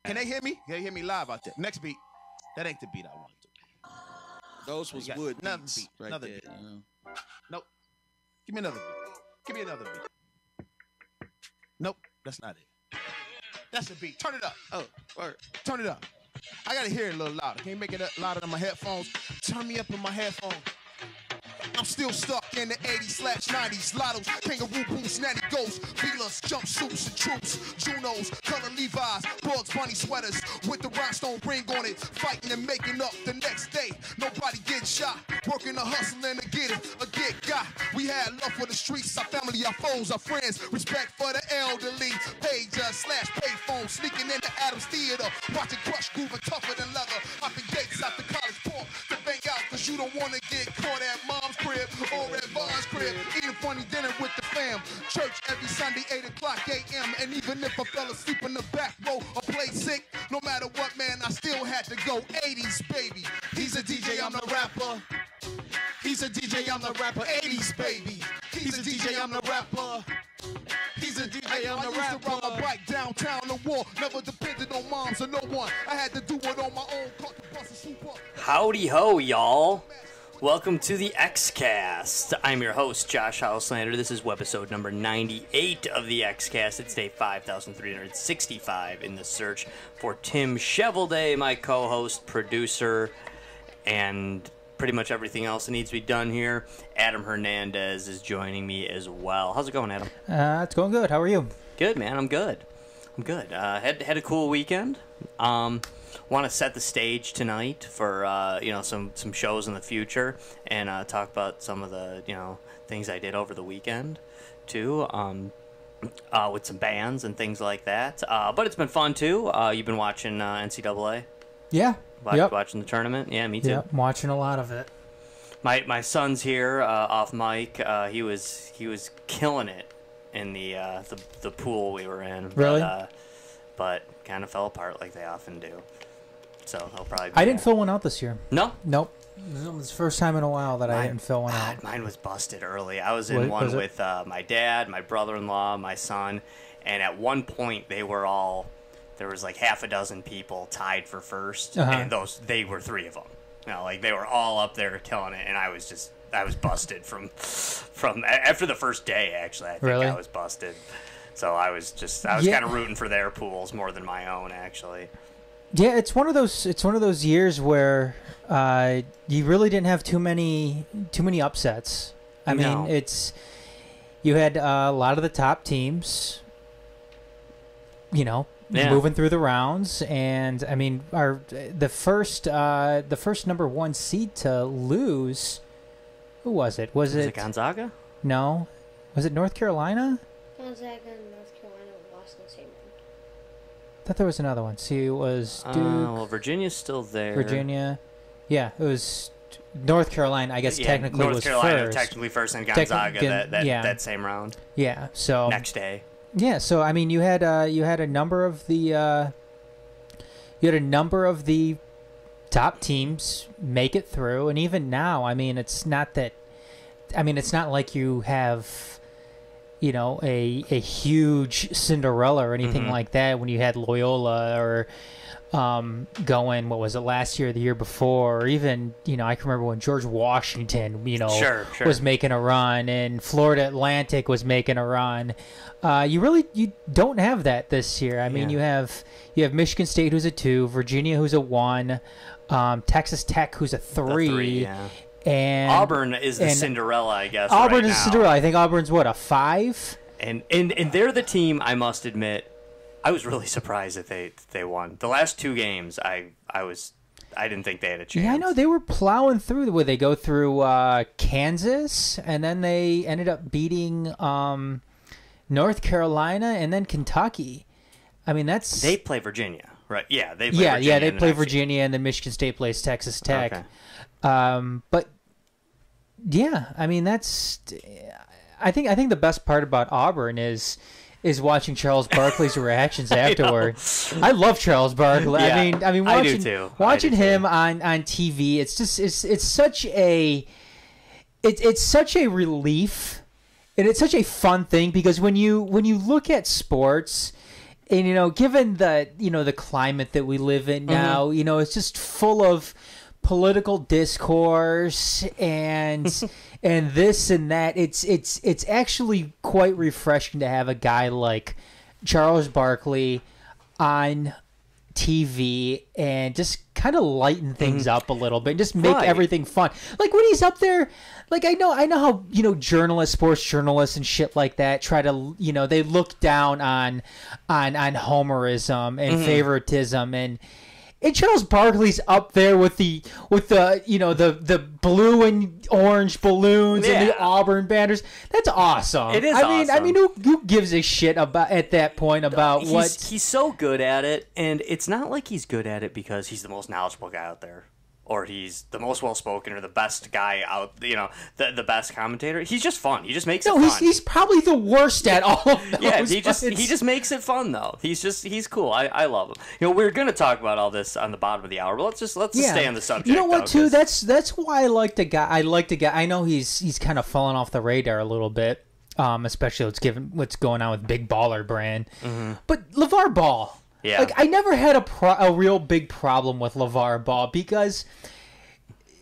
Can they hear me? Can they hear me live out there? Next beat. That ain't the beat I wanted to. Those was wood another beats beat. right Another there. beat. Nope. Give me another beat. Give me another beat. Nope. That's not it. That's the beat. Turn it up. Oh, word. Turn it up. I gotta hear it a little louder. Can you make it louder than my headphones? Turn me up in my headphones. I'm still stuck in the 80s/90s. Lottos, kangaroo boots, natty ghosts, Velas, jumpsuits and troops, Junos, color Levi's, Bugs Bunny sweaters with the rhinestone ring on it. Fighting and making up the next day. Nobody getting shot. Working a hustling to get it, a get got. We had love for the streets, our family, our foes, our friends. Respect for the elderly. Pager/payphone, sneaking into Adams Theater. Watching Crush grooving tougher than leather. Hopping gates out the college port to bank out, cause you don't wanna get caught at mom's crib or at Von's crib. Eating funny dinner with the fam. Church every Sunday, 8 o'clock a.m. And even if I fell asleep in the back row or played sick, no matter what, man, I still had to go. 80s, baby. He's a DJ, I'm the rapper. He's a DJ, I'm the rapper. 80s, baby. He's a DJ, I'm the rapper. He's a DJ, I'm the rapper. I used to ride my bike downtown the war. Never depended on moms or no one. I had to do it on my own. Caught the bus and swoop up. Howdy ho, y'all. Welcome to the X-Cast. I'm your host, Josh Houslander. This is webisode number 98 of the X-Cast. It's day 5,365 in the search for Tim Chevelday, my co-host, producer, and pretty much everything else that needs to be done here. Adam Hernandez is joining me as well. How's it going, Adam? It's going good. How are you? Good, man. I'm good. Had a cool weekend. Want to set the stage tonight for some shows in the future and talk about some of the things I did over the weekend too, with some bands and things like that. But it's been fun too. You've been watching NCAA? Yeah. Watching the tournament? Yeah, me too. Yeah, I'm watching a lot of it. My son's here off mic. He was killing it in the pool we were in. Really? But kind of fell apart like they often do. So he'll probably. I didn't fill one out this year. No. Nope. It was the first time in a while that I didn't fill one out. Mine was busted early. I was in one with my dad, my brother-in-law, my son, and at one point there was like half a dozen people tied for first, and they were three of them. They were all up there killing it, and I was busted from after the first day. Actually, I think I was busted. So I was kind of rooting for their pools more than my own, actually. Yeah, it's one of those years where you really didn't have too many upsets. I mean, you had a lot of the top teams, moving through the rounds, and I mean, the first number one seed to lose, who was it? Was it Gonzaga? No, was it North Carolina? Gonzaga and North Carolina lost in the same round. I thought there was another one. See, it was Duke. Well, Virginia's still there. Virginia. Yeah, it was North Carolina, I guess technically North was Carolina first. technically first, and Gonzaga that same round. Yeah, so next day. Yeah, so I mean, you had a number of the top teams make it through, and even now, I mean, it's not like you have a huge Cinderella or anything like that when you had Loyola or going, what was it, last year or the year before, or even, I can remember when George Washington, was making a run, and Florida Atlantic was making a run. You don't have that this year. I mean, you have Michigan State, who's a 2, Virginia, who's a 1, Texas Tech, who's a 3, and Auburn is the Cinderella, I guess. Auburn is Cinderella. I think Auburn's what, a 5? And they're the team, I must admit, I was really surprised that they won. The last 2 games, I didn't think they had a chance. Yeah, I know. They were plowing through. Where they go through Kansas, and then they ended up beating North Carolina and then Kentucky. I mean, they play Virginia, right? Yeah, they play Virginia, and then Michigan State plays Texas Tech. Okay. But yeah, I mean, I think the best part about Auburn is watching Charles Barkley's reactions afterwards. I love Charles Barkley. Yeah, I mean, I do too. Watching him on TV, it's such a relief, and it's such a fun thing, because when you look at sports And given the climate that we live in now, it's just full of political discourse and this and that. It's actually quite refreshing to have a guy like Charles Barkley on TV and just kind of lighten things up a little bit and just make everything fun. Like when he's up there, like I know how journalists, sports journalists and shit like that try to they look down on homerism and favoritism, and Charles Barkley's up there with the blue and orange balloons and the Auburn banners. That's awesome. It is awesome. I mean, who gives a shit about at that point about he's so good at it, and it's not like he's good at it because he's the most knowledgeable guy out there, or he's the most well-spoken, or the best guy out, the best commentator. He's just fun. He just makes it fun. He's probably the worst at all of those. Yeah, he just makes it fun, though. He's cool. I love him. We're going to talk about all this on the bottom of the hour, but let's just stay on the subject. You know what, too? That's why I like the guy. I know he's kind of fallen off the radar a little bit, especially what's going on with Big Baller Brand. But LeVar Ball. Yeah. Like, I never had a real big problem with LeVar Ball, because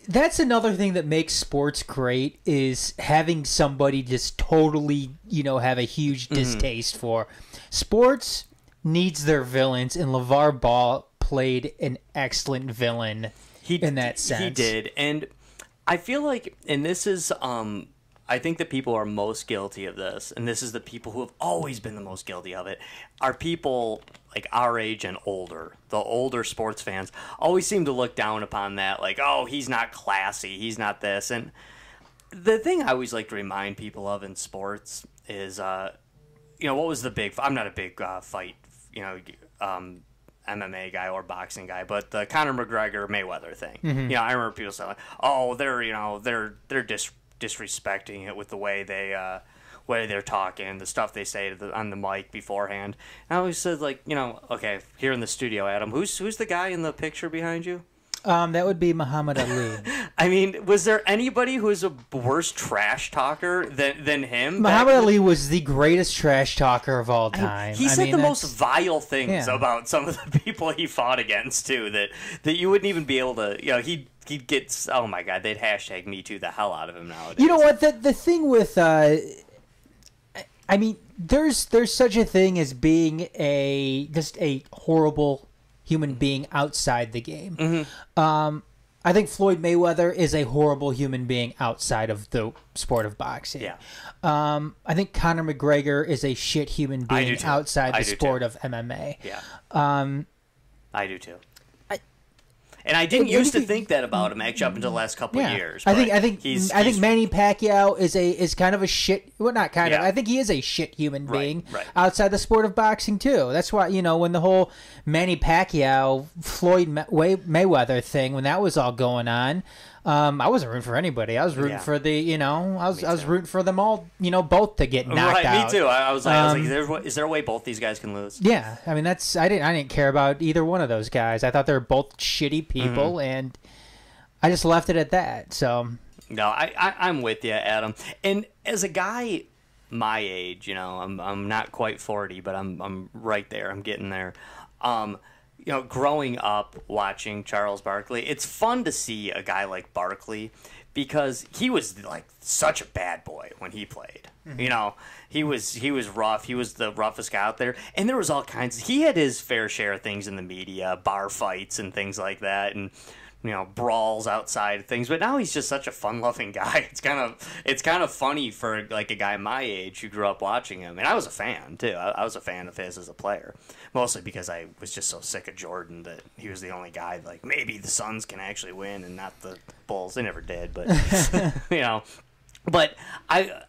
that's another thing that makes sports great, is having somebody just totally, have a huge distaste for. Sports needs their villains, and LeVar Ball played an excellent villain in that sense. He did, and I feel like, and this is, I think the people who are most guilty of this, and this is the people who have always been the most guilty of it, are people like our age and older. The older sports fans always seem to look down upon that, like, oh, he's not classy, he's not this. And the thing I always like to remind people of in sports is, what was the big... I'm not a big fight, MMA guy or boxing guy, but the Conor McGregor Mayweather thing. I remember people saying, like, oh, they're disrespecting it with the way they're talking, the stuff they say on the mic beforehand. And I always said, like, okay, here in the studio, Adam, who's the guy in the picture behind you? That would be Muhammad Ali. I mean, was there anybody who was a worse trash talker than him? Muhammad Ali was the greatest trash talker of all time. He said the most vile things about some of the people he fought against, too, that you wouldn't even be able to, he'd get, oh my God, they'd hashtag Me Too the hell out of him nowadays. You know what, the thing with, I mean, there's such a thing as being just a horrible human being outside the game. I think Floyd Mayweather is a horrible human being outside of the sport of boxing. Yeah. I think Conor McGregor is a shit human being outside the sport of MMA. Yeah. I do too. And I didn't used to think that about him actually up until the last couple of years. I think Manny Pacquiao is kind of a shit. Well, not kind of. I think he is a shit human being outside the sport of boxing too. That's why when the whole Manny Pacquiao Floyd Mayweather thing, when that was all going on, I wasn't rooting for anybody. I was rooting for the I was rooting for them all both to get knocked out. Me too. I was like, is there a way both these guys can lose? Yeah, I mean I didn't care about either one of those guys. I thought they were both shitty people, and I just left it at that. So no, I'm with you, Adam. And as a guy my age, I'm not quite 40, but I'm right there. I'm getting there. Growing up watching Charles Barkley, it's fun to see a guy like Barkley because he was like such a bad boy when he played. He was rough. He was the roughest guy out there, and there was all kinds. He had his fair share of things in the media, bar fights and things like that, and brawls outside things. But now he's just such a fun-loving guy. It's kind of funny for like a guy my age who grew up watching him, and I was a fan too. I was a fan of his as a player, mostly because I was just so sick of Jordan that he was the only guy like maybe the Suns can actually win and not the Bulls. They never did, but But I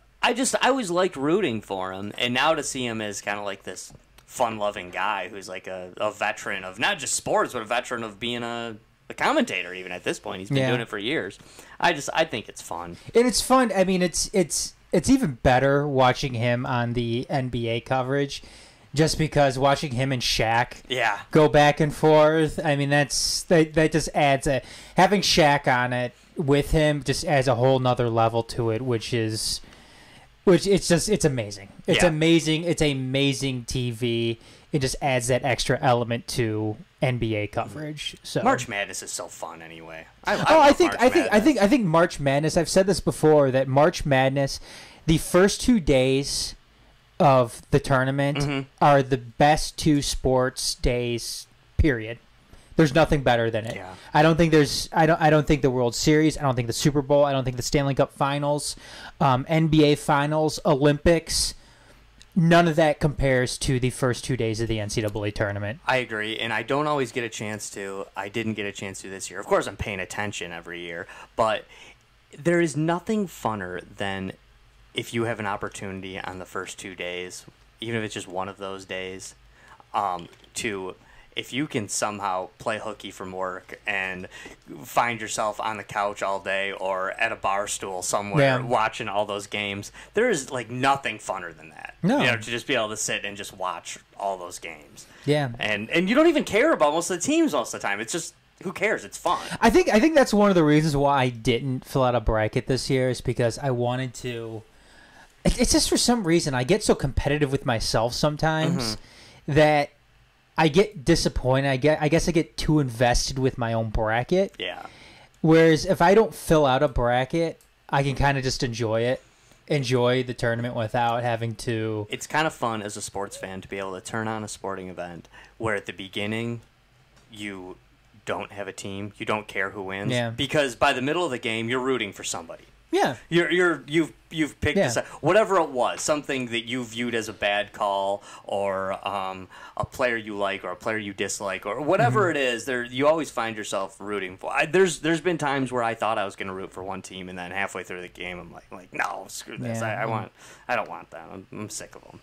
always liked rooting for him, and now to see him as kind of like this fun-loving guy who's like a veteran of not just sports, but a veteran of being a commentator. Even at this point, he's been doing it for years. I think it's fun, and it's fun. I mean, it's even better watching him on the NBA coverage, just because watching him and Shaq go back and forth. I mean, that just adds having Shaq on it with him just adds a whole nother level to it, which it's amazing. It's amazing. It's amazing TV. it just adds that extra element to NBA coverage. So March Madness is so fun anyway. I think March Madness. I've said this before that March Madness, the first 2 days of the tournament are the best 2 sports days. Period. There's nothing better than it. Yeah. I don't think the World Series. I don't think the Super Bowl. I don't think the Stanley Cup Finals, NBA Finals, Olympics. None of that compares to the first 2 days of the NCAA tournament. I agree, and I don't always get a chance to. I didn't get a chance to this year. Of course, I'm paying attention every year, but there is nothing funner than if you have an opportunity on the first 2 days, even if it's just one of those days, if you can somehow play hooky from work and find yourself on the couch all day or at a bar stool somewhere watching all those games, there is like nothing funner than that. No. To just be able to sit and just watch all those games. Yeah. And you don't even care about most of the teams most of the time. It's just, who cares? It's fun. I think that's one of the reasons why I didn't fill out a bracket this year is because I wanted to. It's just for some reason I get so competitive with myself sometimes that I get disappointed. I guess I get too invested with my own bracket. Yeah. Whereas if I don't fill out a bracket, I can kind of just enjoy the tournament without having to. It's kind of fun as a sports fan to be able to turn on a sporting event where at the beginning you don't have a team, you don't care who wins, because by the middle of the game you're rooting for somebody. Yeah. You've picked whatever it was, something that you viewed as a bad call or a player you like or a player you dislike or whatever it is. You always find yourself rooting for. There's been times where I thought I was going to root for one team and then halfway through the game I'm like no, screw this. I don't want that. I'm sick of them.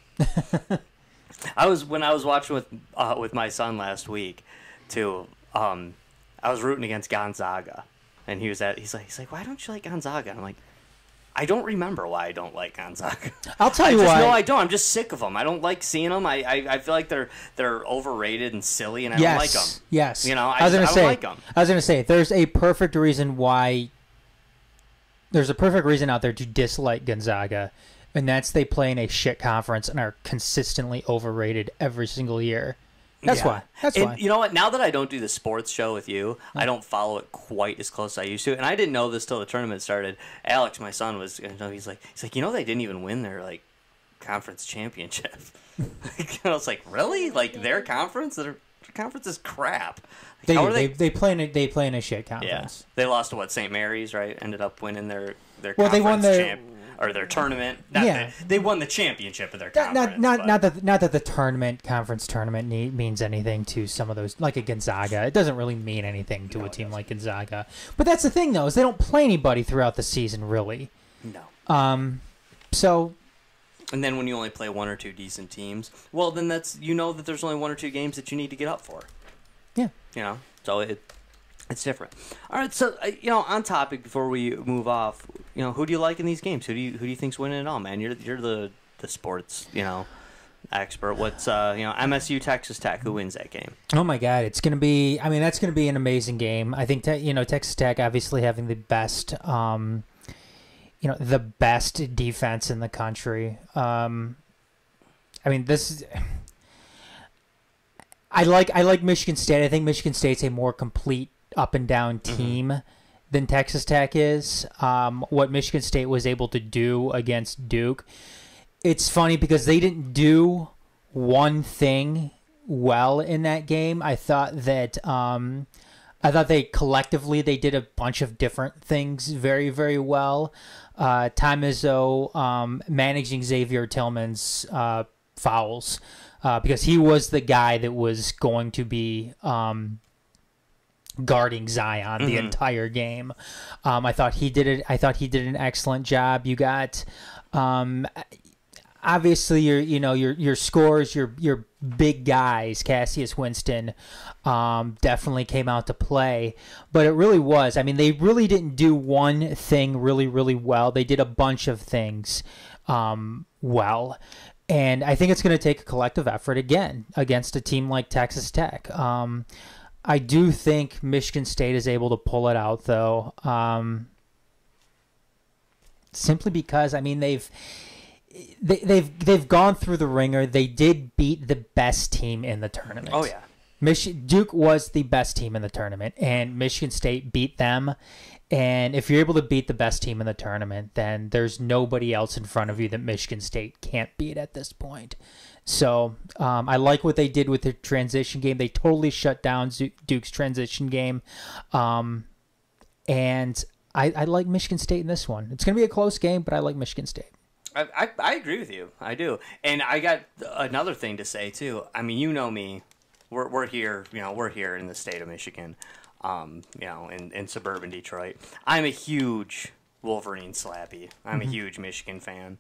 When I was watching with my son last week too. I was rooting against Gonzaga. And he's like, why don't you like Gonzaga? And I'm like, I don't remember why I don't like Gonzaga. I'll tell you why. No, I don't. I'm just sick of them. I don't like seeing them. I feel like they're overrated and silly, and I don't like them. Yes. I don't like them. I was going to say, there's a perfect reason out there to dislike Gonzaga, and that's they play in a shit conference and are consistently overrated every single year. That's why. You know what? Now that I don't do the sports show with you, I don't follow it quite as close as I used to. And I didn't know this till the tournament started. Alex, my son, he's like, they didn't even win their like conference championship. And I was like, really? Like their conference? Their conference is crap. Like, they play in a shit conference. Yeah. They lost to St. Mary's, right? Ended up winning their conference they won their tournament. They won the championship of their conference. Not that the conference tournament means anything to some of those, like a Gonzaga. It doesn't really mean anything to a team like Gonzaga. But that's the thing, though, is they don't play anybody throughout the season, really. No. So. And then when you only play one or two decent teams, well, then that there's only one or two games that you need to get up for. Yeah. So it's different. All right, so on topic before we move off, who do you like in these games? Who do you think's winning it all, man? You're the sports expert. What's MSU Texas Tech? Who wins that game? Oh my God, it's gonna be. I mean, that's gonna be an amazing game. I think Texas Tech obviously having the best, the best defense in the country. I mean, this is. I like Michigan State. I think Michigan State's a more complete up and down team than Texas Tech is. What Michigan State was able to do against Duke, it's funny because they didn't do one thing well in that game. I thought they collectively did a bunch of different things very, very well. Time Izzo managing Xavier Tillman's fouls because he was the guy that was going to be guarding Zion the entire game. I thought he did it. I thought he did an excellent job. You got obviously your scores, your big guys, Cassius Winston, definitely came out to play. But it really was. I mean, they really didn't do one thing really, really well. They did a bunch of things well. And I think it's going to take a collective effort again against a team like Texas Tech. I do think Michigan State is able to pull it out, though, simply because, I mean, they've gone through the ringer. They did beat the best team in the tournament. Oh yeah. Duke was the best team in the tournament, and Michigan State beat them. And if you're able to beat the best team in the tournament, then there's nobody else in front of you that Michigan State can't beat at this point. So I like what they did with their transition game. They totally shut down Duke's transition game. And I like Michigan State in this one. It's going to be a close game, but I like Michigan State. I agree with you. I do. And I got another thing to say, too. I mean, you know me. We're here, we're here in the state of Michigan, in suburban Detroit. I'm a huge Wolverine slappy. I'm a huge Michigan fan.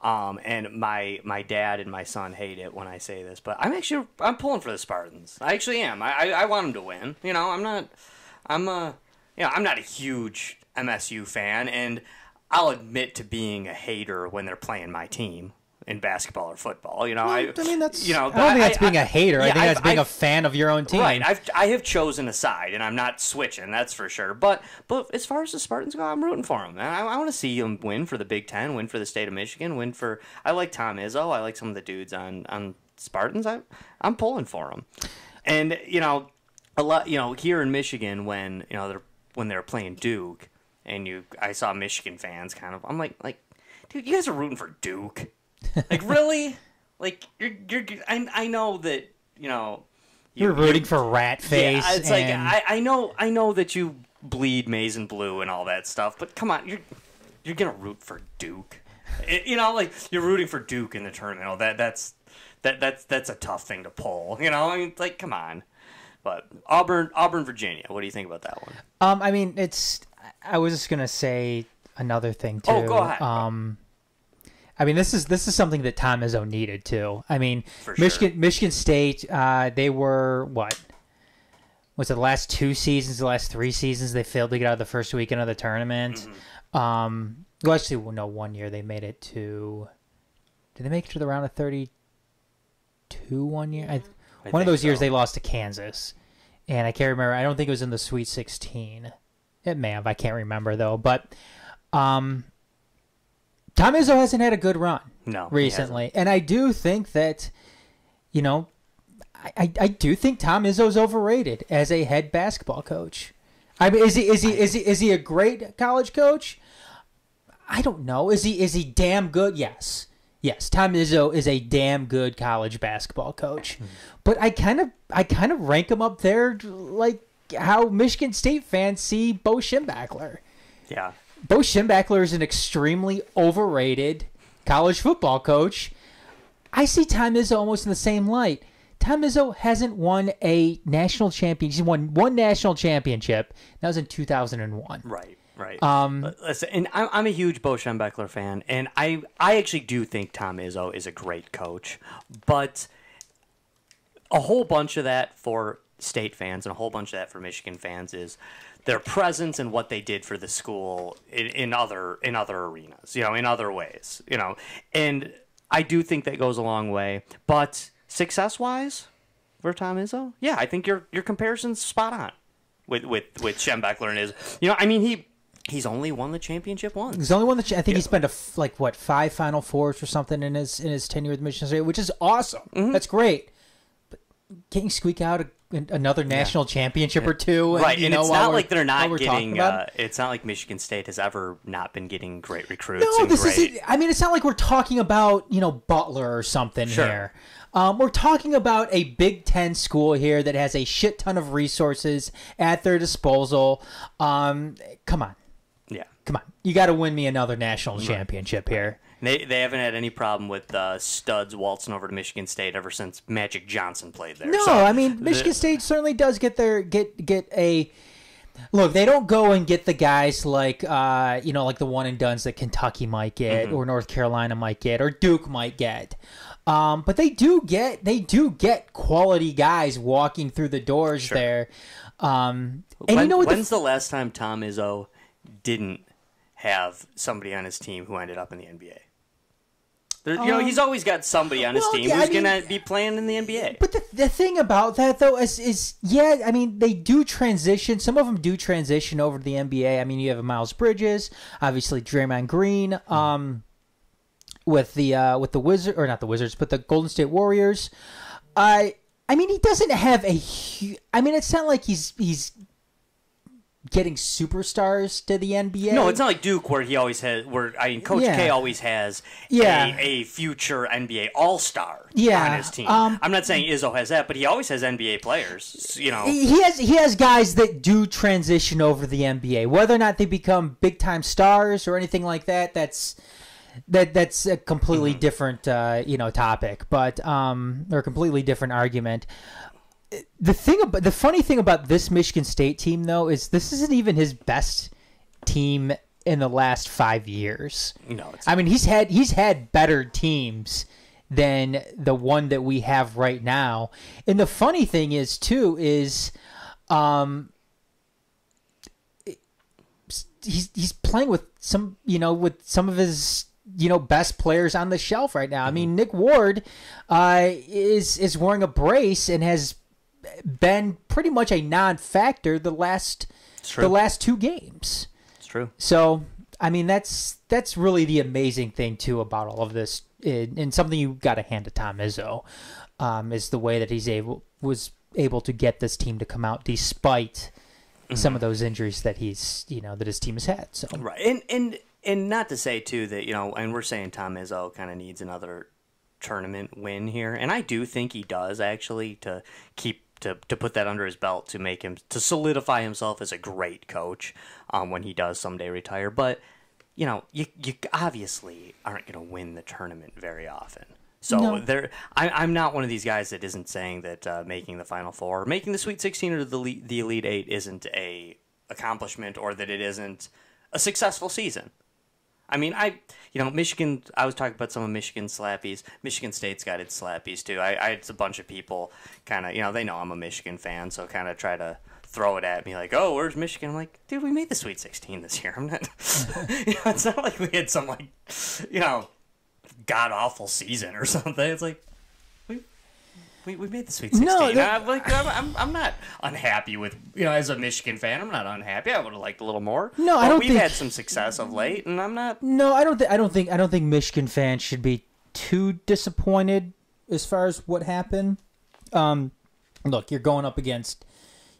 And my dad and my son hate it when I say this, but I'm pulling for the Spartans. I actually am. I want them to win. I'm not a huge MSU fan, and I'll admit to being a hater when they're playing my team in basketball or football. I mean, that's. I don't think that's being a hater. Yeah, I think that's being a fan of your own team. Right. I have chosen a side, and I'm not switching. That's for sure. But as far as the Spartans go, I'm rooting for them. And I want to see them win for the Big Ten, win for the state of Michigan, win for. I like Tom Izzo. I like some of the dudes on Spartans. I'm pulling for them. And a lot. Here in Michigan, when they're playing Duke, and I saw Michigan fans kind of. I'm like, dude, you guys are rooting for Duke. Like, really? Like, I know that, you're rooting for Rat Face. Yeah, it's like, I know that you bleed maize and blue and all that stuff, but come on, you're going to root for Duke. Like, you're rooting for Duke in the tournament. That's a tough thing to pull. I mean, like, come on. But Auburn, Virginia, what do you think about that one? I mean, I was just going to say another thing, too. Oh, go ahead. I mean, this is something that Tom Izzo needed too. I mean, for sure. Michigan State, they were what? Was it the last 2 seasons, the last 3 seasons they failed to get out of the first weekend of the tournament? Mm-hmm. Well, actually, no, 1 year they made it to. Did they make it to the round of 32 1 year? One of those years they lost to Kansas, and I can't remember. I don't think it was in the Sweet 16. It may have. I can't remember though, but. Tom Izzo hasn't had a good run recently. And I do think that, I do think Tom Izzo's overrated as a head basketball coach. I mean, is he a great college coach? I don't know. Is he damn good? Yes. Yes, Tom Izzo is a damn good college basketball coach. But I kind of rank him up there like how Michigan State fans see Bo Schembechler. Yeah. Bo Schembechler is an extremely overrated college football coach. I see Tom Izzo almost in the same light. Tom Izzo hasn't won a national championship. He's won one national championship. That was in 2001. Right. Listen, and I'm a huge Bo Schembechler fan, and I actually do think Tom Izzo is a great coach. But a whole bunch of that for State fans and a whole bunch of that for Michigan fans is their presence and what they did for the school in other arenas, in other ways, And I do think that goes a long way. But success-wise, for Tom Izzo, yeah, I think your comparison's spot on with Schembechler and his. I mean, he's only won the championship once. He's only won the. I think he's been to 5 Final Fours or something in his tenure with Michigan State, which is awesome. Mm-hmm. That's great. But can you squeak out another national championship or two? Right, and it's not like they're not getting. It's not like Michigan State has ever not been getting great recruits. No, isn't. I mean, it's not like we're talking about Butler or something here. We're talking about a Big Ten school here that has a shit ton of resources at their disposal. Come on. Yeah. Come on. You got to win me another national championship here. They haven't had any problem with studs waltzing over to Michigan State ever since Magic Johnson played there. No, I mean Michigan State certainly does get a look. They don't go and get the guys like like the one and dones that Kentucky might get or North Carolina might get or Duke might get. But they do get quality guys walking through the doors there. And when's the last time Tom Izzo didn't have somebody on his team who ended up in the NBA? He's always got somebody on his team who's going to be playing in the NBA. But the thing about that, though, is I mean, they do transition. Some of them do transition over to the NBA. I mean, you have Miles Bridges, obviously Draymond Green. with the Wizards, or not the Wizards, but the Golden State Warriors. I mean, he doesn't have I mean, it's not like he's getting superstars to the NBA. No, it's not like Duke where he always has. Coach K always has a future NBA All-Star on his team. I'm not saying Izzo has that, but he always has NBA players. You know, he has guys that do transition over to the NBA. Whether or not they become big-time stars or anything like that, that's a completely different topic, but or a completely different argument. The funny thing about this Michigan State team, though, is this isn't even his best team in the last 5 years. No, it's I mean, he's had better teams than the one that we have right now. And the funny thing is, too, is he's playing with some of his best players on the shelf right now. I mean, Nick Ward is wearing a brace and has been pretty much a non-factor the last 2 games. It's true. So, I mean, that's really the amazing thing too about all of this, and something you got to hand to Tom Izzo, is the way that was able to get this team to come out despite some of those injuries that that his team has had. So right, and not to say too that and we're saying Tom Izzo kind of needs another tournament win here, and I do think he does actually to put that under his belt to make him to solidify himself as a great coach when he does someday retire. But you obviously aren't going to win the tournament very often. So I'm not one of these guys that isn't saying that making the Final Four, making the Sweet 16 or the Elite Eight isn't a accomplishment, or that it isn't a successful season. I mean, Michigan, I was talking about some of Michigan's slappies. Michigan State's got its slappies, too. I had a bunch of people kind of, they know I'm a Michigan fan, so kind of try to throw it at me like, oh, where's Michigan? I'm like, dude, we made the Sweet 16 this year. I'm not, it's not like we had some, god-awful season or something. It's like, we made the Sweet 16. No, I'm not unhappy with, as a Michigan fan, I'm not unhappy. I would have liked a little more. No, but we've had some success of late, and I'm not. No, I don't think Michigan fans should be too disappointed as far as what happened. Look, you're going up against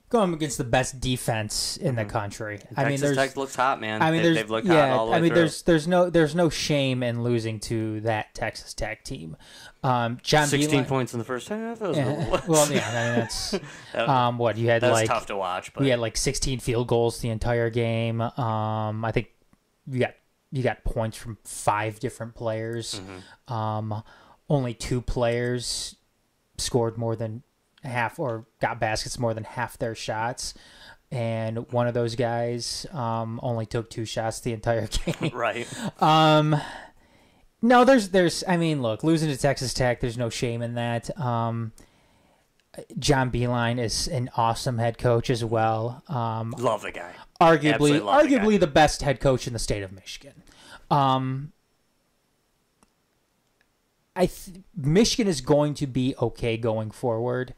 the best defense in the country. Texas Tech looks hot, man. They've looked hot all the way through. there's no shame in losing to that Texas Tech team. John 16 Beeline, points in the first half. well, yeah, that's what you had. That's tough to watch. But we had 16 field goals the entire game. I think you got points from 5 different players. Only 2 players scored more than half or got baskets more than half their shots, and one of those guys only took 2 shots the entire game. Right. No, there's I mean, look, losing to Texas Tech, there's no shame in that. John Beeline is an awesome head coach as well. Love the guy. Arguably the best head coach in the state of Michigan. Michigan is going to be okay going forward.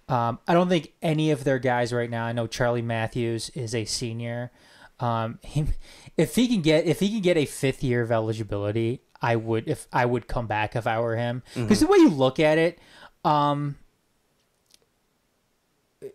I don't think any of their guys right now. I know Charlie Matthews is a senior. If he can get a 5th year of eligibility, I would come back if I were him. Because the way you look at it,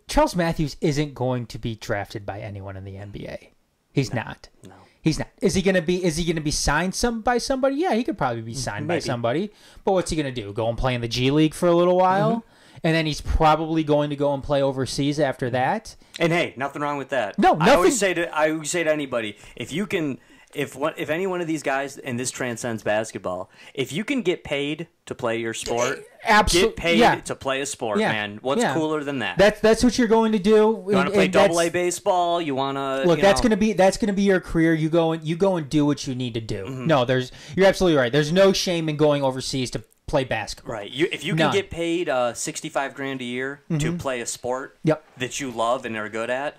Charles Matthews isn't going to be drafted by anyone in the NBA. He's not. No. He's not. Is he gonna be signed by somebody? Yeah, he could probably be signed by somebody. But what's he gonna do? Go and play in the G League for a little while? And then he's probably going to go and play overseas after that. And hey, nothing wrong with that. No, nothing. I always say to anybody, if any one of these guys, and this transcends basketball, if you can get paid to play your sport, get paid to play a sport, man. What's cooler than that? That's what you're going to do. You want to play Double-A baseball? You want to look? That's going to be your career. You go and do what you need to do. No, you're absolutely right. There's no shame in going overseas to play basketball. Right. If you can get paid $65,000 a year to play a sport that you love and are good at,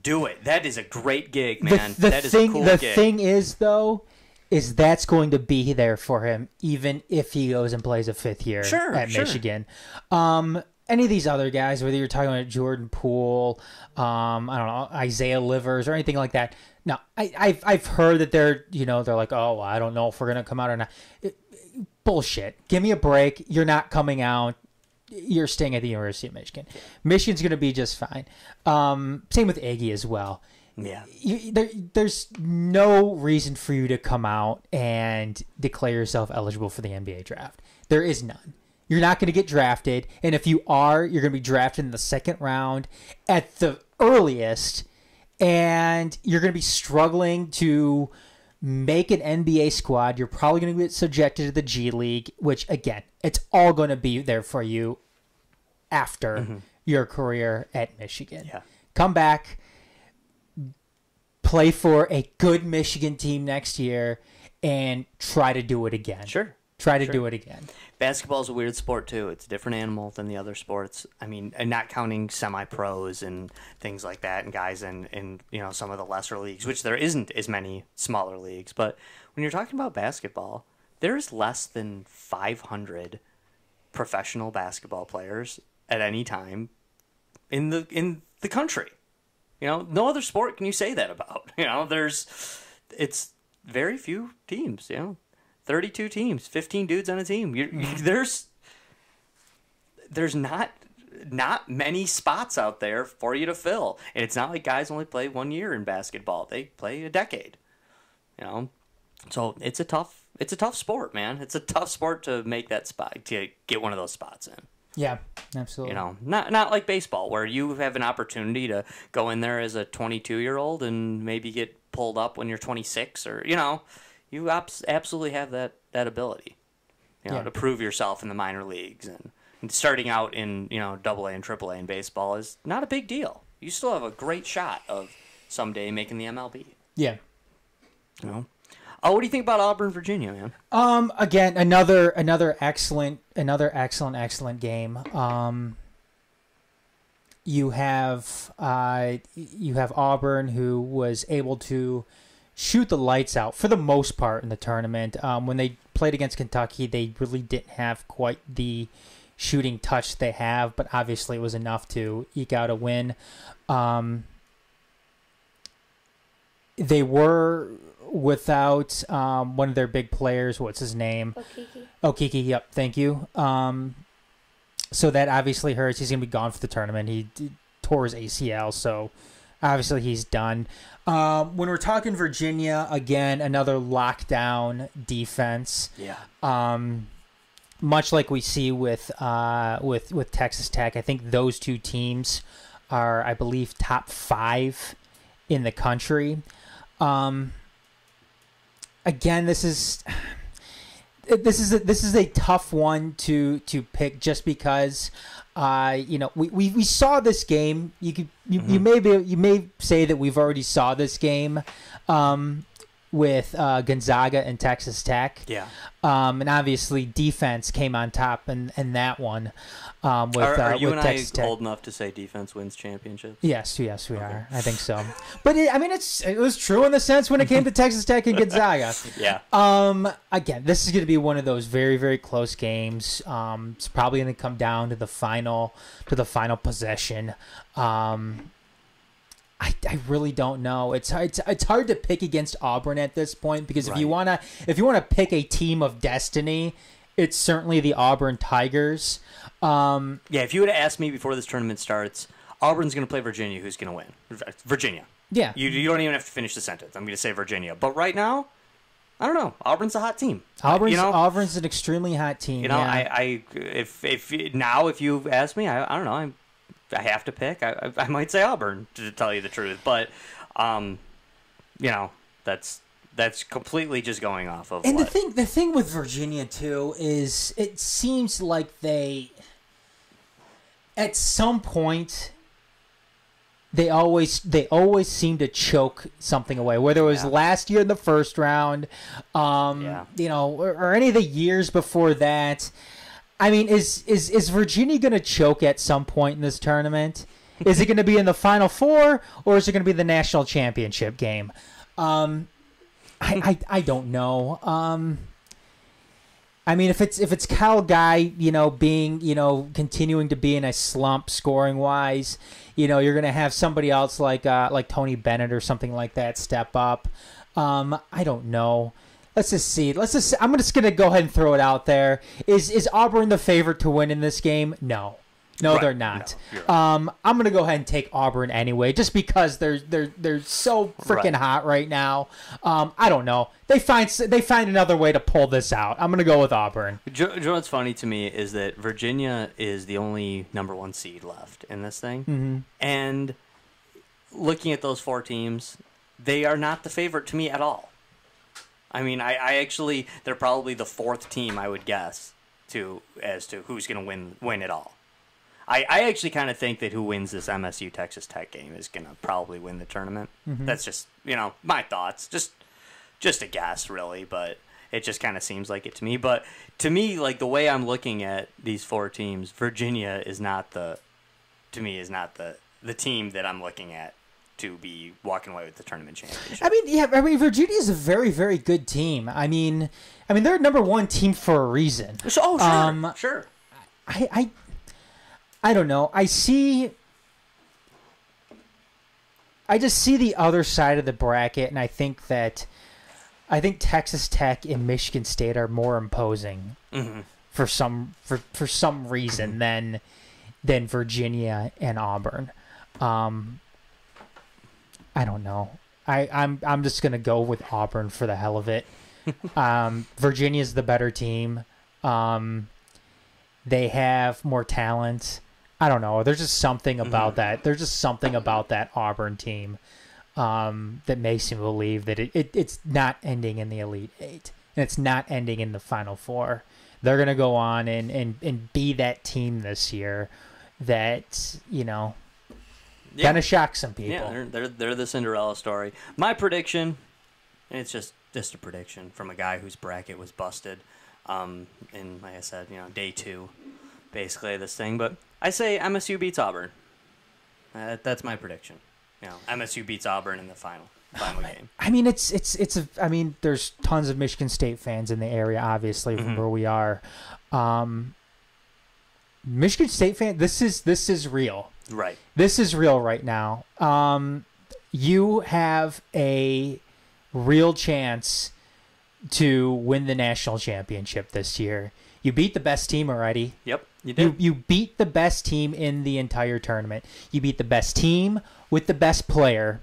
do it. That is a great gig, man. That is a cool gig. The thing is, though, is that's going to be there for him even if he goes and plays a 5th year at Michigan. Any of these other guys, whether you're talking about Jordan Poole, I don't know, Isaiah Livers or anything like that. No, I've heard that they're like, oh, I don't know if we're gonna come out or not. bullshit. Give me a break. You're not coming out. You're staying at the University of Michigan. Michigan's going to be just fine. Same with Iggy as well. Yeah. There's no reason for you to come out and declare yourself eligible for the NBA draft. There is none. You're not going to get drafted. And if you are, you're going to be drafted in the second round at the earliest. And you're going to be struggling to make an NBA squad. You're probably going to get subjected to the G League, which, again, it's all going to be there for you after your career at Michigan. Yeah. Come back, play for a good Michigan team next year, and try to do it again. Sure. Try to do it again. Basketball is a weird sport, too. It's a different animal than the other sports. I mean, and not counting semi-pros and things like that and guys in some of the lesser leagues, which there isn't as many smaller leagues. But when you're talking about basketball, there's less than 500 professional basketball players at any time in the country. No other sport can you say that about. It's very few teams, 32 teams, 15 dudes on a team. There's not many spots out there for you to fill. And it's not like guys only play 1 year in basketball. They play a decade. So it's a tough sport, man. It's a tough sport to make that spot, to get one of those spots in. Yeah, absolutely. Not like baseball, where you have an opportunity to go in there as a 22-year-old and maybe get pulled up when you're 26, or you absolutely have that ability, to prove yourself in the minor leagues, and starting out in AA and AAA in baseball is not a big deal. You still have a great shot of someday making the MLB. Yeah. Oh, what do you think about Auburn, Virginia, man? Again, another excellent game. You have Auburn, who was able to shoot the lights out for the most part in the tournament. When they played against Kentucky, they really didn't have quite the shooting touch they have, but obviously it was enough to eke out a win. They were without one of their big players. What's his name? Okiki. Yep. Thank you. So that obviously hurts. He's going to be gone for the tournament. He tore his ACL, so obviously he's done. When we're talking Virginia, again, another lockdown defense. Yeah. Much like we see with Texas Tech, I think those two teams are, I believe, top 5 in the country. Again, this is a tough one to pick, just because we saw this game. You may say that we've already saw this game with Gonzaga and Texas Tech. Yeah. And obviously defense came on top in that one. Are you and Texas I Tech. old enough to say defense wins championships? Yes, we are. I think so. But it was true in the sense when it came to Texas Tech and Gonzaga. Yeah. Again, this is going to be one of those very, very close games. It's probably going to come down to the final possession. I really don't know. It's hard to pick against Auburn at this point, because if you wanna pick a team of destiny, it's certainly the Auburn Tigers. Yeah, if you would have asked me before this tournament starts, Auburn's going to play Virginia, who's going to win? Virginia. Yeah. You don't even have to finish the sentence. I'm going to say Virginia. But right now, I don't know. Auburn's a hot team. Auburn's an extremely hot team. If you ask me, I don't know. I have to pick. I might say Auburn, to tell you the truth. But, that's completely just going off of. And the thing with Virginia too is it seems like they, at some point, they always seem to choke something away. Whether it was last year in the first round, or any of the years before that. I mean, is Virginia going to choke at some point in this tournament? Is it going to be in the Final Four, or is it going to be the national championship game? I don't know. I mean, if it's Cal Guy, being, continuing to be in a slump scoring wise, you're going to have somebody else like Tony Bennett or something like that step up. I don't know. Let's just see. I'm just gonna go ahead and throw it out there. Is Auburn the favorite to win in this game? No, right. They're not. No, right. I'm gonna go ahead and take Auburn anyway, just because they're so freaking hot right now. I don't know. They find another way to pull this out. I'm gonna go with Auburn. What's funny to me is that Virginia is the only number 1 seed left in this thing, and looking at those 4 teams, they are not the favorite to me at all. I mean, I actually, they're probably the 4th team I would guess as to who's going to win it all. I actually kind of think that who wins this MSU Texas Tech game is going to probably win the tournament. That's just, my thoughts. Just a guess, really, but it just kind of seems like it to me. But to me, like the way I'm looking at these 4 teams, Virginia is not the team that I'm looking at to be walking away with the tournament championship. Virginia is a very, very good team. I mean, they're a number 1 team for a reason. Oh, sure. I don't know. I just see the other side of the bracket, and I think Texas Tech and Michigan State are more imposing for some reason than Virginia and Auburn. I don't know. I'm just gonna go with Auburn for the hell of it. Virginia's the better team. They have more talent. I don't know. There's just something about that. There's just something about that Auburn team that makes me believe that it's not ending in the Elite Eight, and it's not ending in the Final Four. They're gonna go on and be that team this year that kind of shock some people. Yeah, they're the Cinderella story. My prediction, it's just a prediction from a guy whose bracket was busted in, like I said, day 2, basically, of this thing. But I say MSU beats Auburn. That's my prediction. MSU beats Auburn in the final game. I mean, there's tons of Michigan State fans in the area, obviously, from where we are. Michigan State fan, this is real. Right. This is real right now. You have a real chance to win the national championship this year. You beat the best team already. Yep, you did. You beat the best team in the entire tournament. You beat the best team with the best player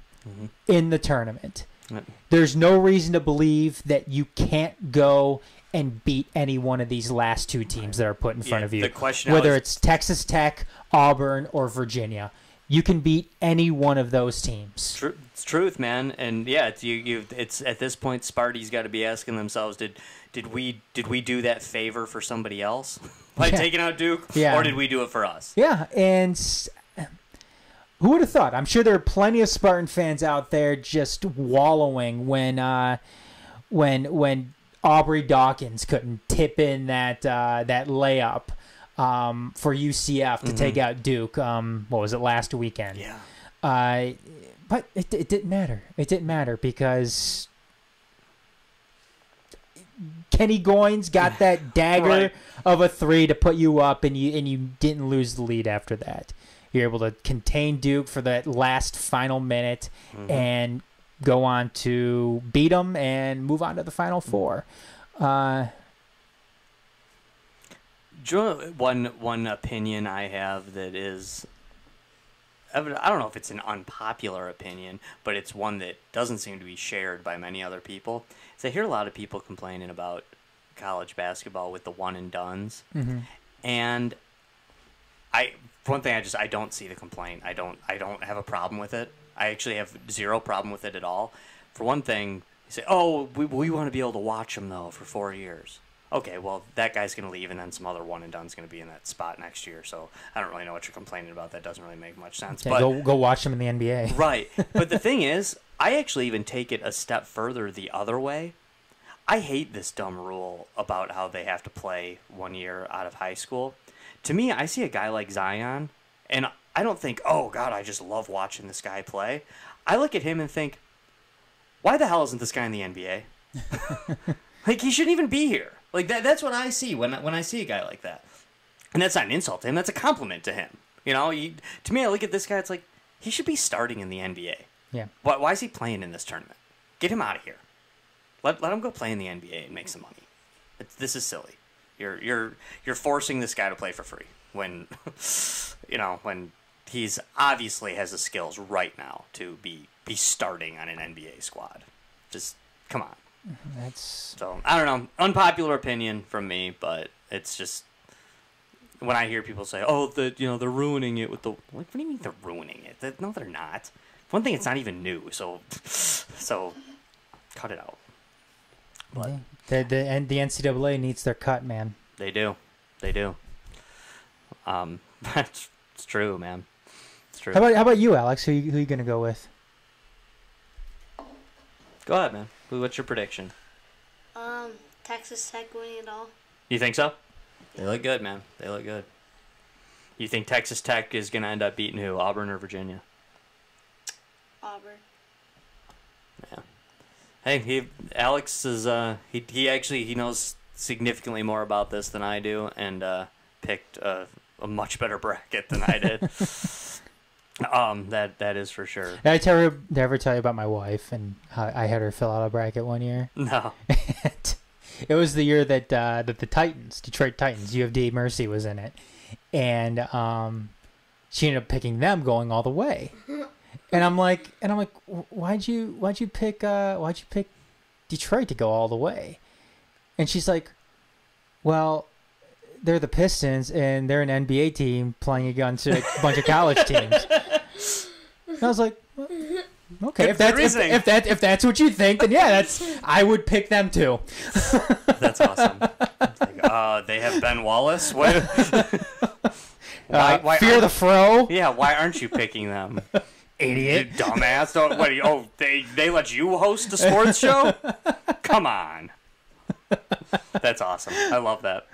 in the tournament. Yep. There's no reason to believe that you can't go and beat any one of these last 2 teams that are put in front of you. The question whether it's Texas Tech, Auburn, or Virginia, you can beat any one of those teams. It's truth, man. And yeah, it's at this point, Sparty's got to be asking themselves, did we do that favor for somebody else by taking out Duke, or did we do it for us? Yeah, and who would have thought? I'm sure there are plenty of Spartan fans out there just wallowing when Aubrey Dawkins couldn't tip in that layup for UCF to take out Duke. What was it, last weekend? Yeah. But it didn't matter. It didn't matter because Kenny Goins got that dagger of a 3 to put you up, and you didn't lose the lead after that. You're able to contain Duke for that last final minute and go on to beat them and move on to the Final Four. One opinion I have that is, I don't know if it's an unpopular opinion, but it's one that doesn't seem to be shared by many other people. I hear a lot of people complaining about college basketball with the one and dones, and I don't see the complaint. I don't have a problem with it. I actually have zero problem with it at all. For one thing, you say, "Oh, we want to be able to watch them though for 4 years." Okay, well, that guy's going to leave, and then some other one and done's going to be in that spot next year. So I don't really know what you're complaining about. That doesn't really make much sense. Yeah, but go watch them in the NBA. Right. But the thing is, I actually even take it a step further the other way. I hate this dumb rule about how they have to play 1 year out of high school. To me, I see a guy like Zion, and I don't think, oh, God, I just love watching this guy play. I look at him and think, why the hell isn't this guy in the NBA? Like, he shouldn't even be here. Like, that's what I see when I see a guy like that. And that's not an insult to him. That's a compliment to him. You know, to me, I look at this guy, it's like, he should be starting in the NBA. Yeah. Why is he playing in this tournament? Get him out of here. Let him go play in the NBA and make some money. This is silly. You're forcing this guy to play for free when when he's obviously has the skills right now to be starting on an NBA squad. Just come on. So I don't know. Unpopular opinion from me, but it's just when I hear people say, "Oh, they're ruining it with the." Like, what do you mean they're ruining it? No, they're not. For one thing, it's not even new. So cut it out. But the NCAA needs their cut, man. They do. It's true, man. It's true. How about you, Alex? Who you gonna go with? Go ahead, man. What's your prediction? Texas Tech winning it all. You think so? They look good, man. They look good. You think Texas Tech is going to end up beating who? Auburn or Virginia? Auburn. Yeah. Hey, Alex is he knows significantly more about this than I do, and picked a much better bracket than I did. That is for sure. Did I ever tell you about my wife and how I had her fill out a bracket one year? No. It was the year that the Titans, Detroit Titans, U of D Mercy was in it, and she ended up picking them going all the way. And I'm like, why'd you pick Detroit to go all the way? And she's like, well, they're the Pistons and they're an NBA team playing against a bunch of college teams. And I was like, well, okay, if that's what you think, then yeah, I would pick them too. That's awesome. Like, they have Ben Wallace. What? Why Fear the Fro. Yeah, why aren't you picking them? Idiot. You dumbass. They let you host a sports show? Come on. That's awesome. I love that.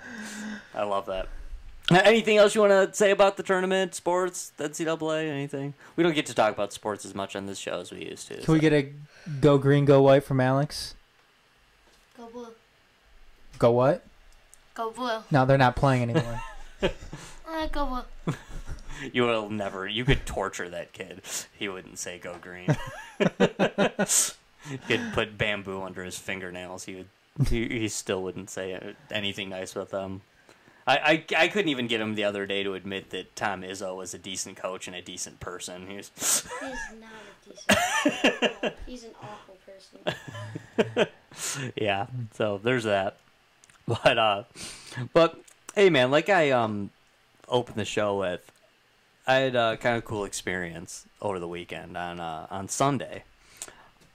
Anything else you want to say about the tournament, sports, NCAA, anything? We don't get to talk about sports as much on this show as we used to. Can we get a go green, go white from Alex? Go blue. Go what? Go blue. No, they're not playing anymore. Go blue. You could torture that kid. He wouldn't say go green. You could put bamboo under his fingernails. He still wouldn't say anything nice with them. I couldn't even get him the other day to admit that Tom Izzo was a decent coach and a decent person. He's not a decent person. He's an awful person. Yeah, so there's that. But hey, man, like I opened the show with, I had a kind of cool experience over the weekend on Sunday.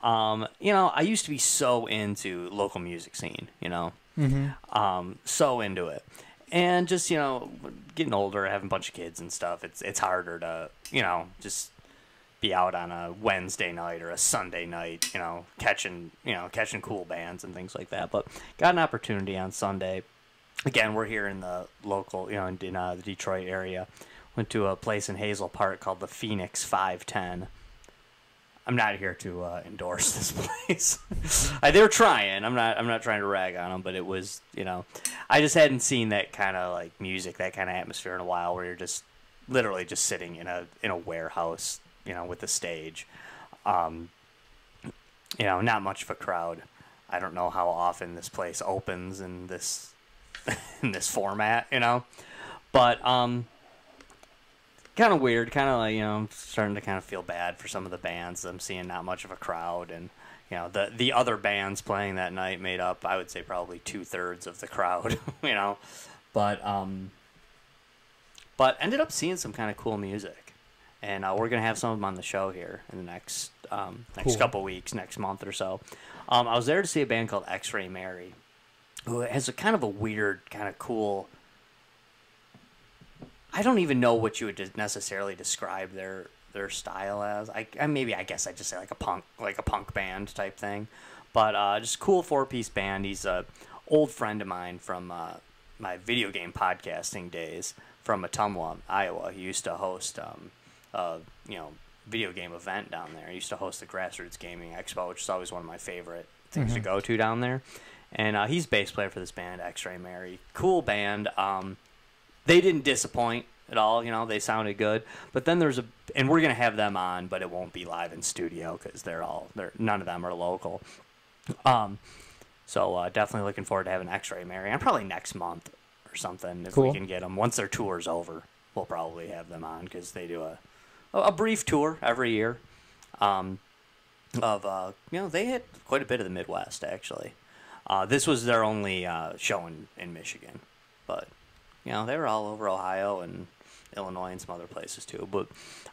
I used to be so into local music scene, so into it. And just, getting older, having a bunch of kids and stuff, it's harder to, just be out on a Wednesday night or a Sunday night, catching cool bands and things like that. But got an opportunity on Sunday. Again, we're here in the local, in the Detroit area. Went to a place in Hazel Park called the Phoenix 510. I'm not here to endorse this place. They're trying. I'm not trying to rag on them, but it was, I just hadn't seen that kind of like music, that kind of atmosphere in a while, where you're just literally just sitting in a warehouse, with a stage. Not much of a crowd. I don't know how often this place opens in this format, but kind of weird, kind of like, I'm starting to kind of feel bad for some of the bands. I'm seeing not much of a crowd, and the other bands playing that night made up, I would say, probably 2/3 of the crowd, but ended up seeing some kind of cool music, and we're gonna have some of them on the show here in the next couple weeks, next month or so. I was there to see a band called X-Ray Mary, who has a kind of a weird, kind of cool. I don't even know what you would necessarily describe their style as. I guess I'd just say like a punk band type thing, but just cool 4-piece band. He's a old friend of mine from my video game podcasting days from Ottumwa, Iowa. He used to host video game event down there. He used to host the Grassroots Gaming Expo, which is always one of my favorite things to go to down there. And he's bass player for this band, X-Ray Mary. Cool band. They didn't disappoint at all, they sounded good. But then and we're going to have them on, but it won't be live in studio because none of them are local. So definitely looking forward to having X-Ray Mary on probably next month or something if we can get them. Once their tour's over, we'll probably have them on because they do a brief tour every year. They hit quite a bit of the Midwest actually. This was their only show in Michigan, but they were all over Ohio and Illinois and some other places too. But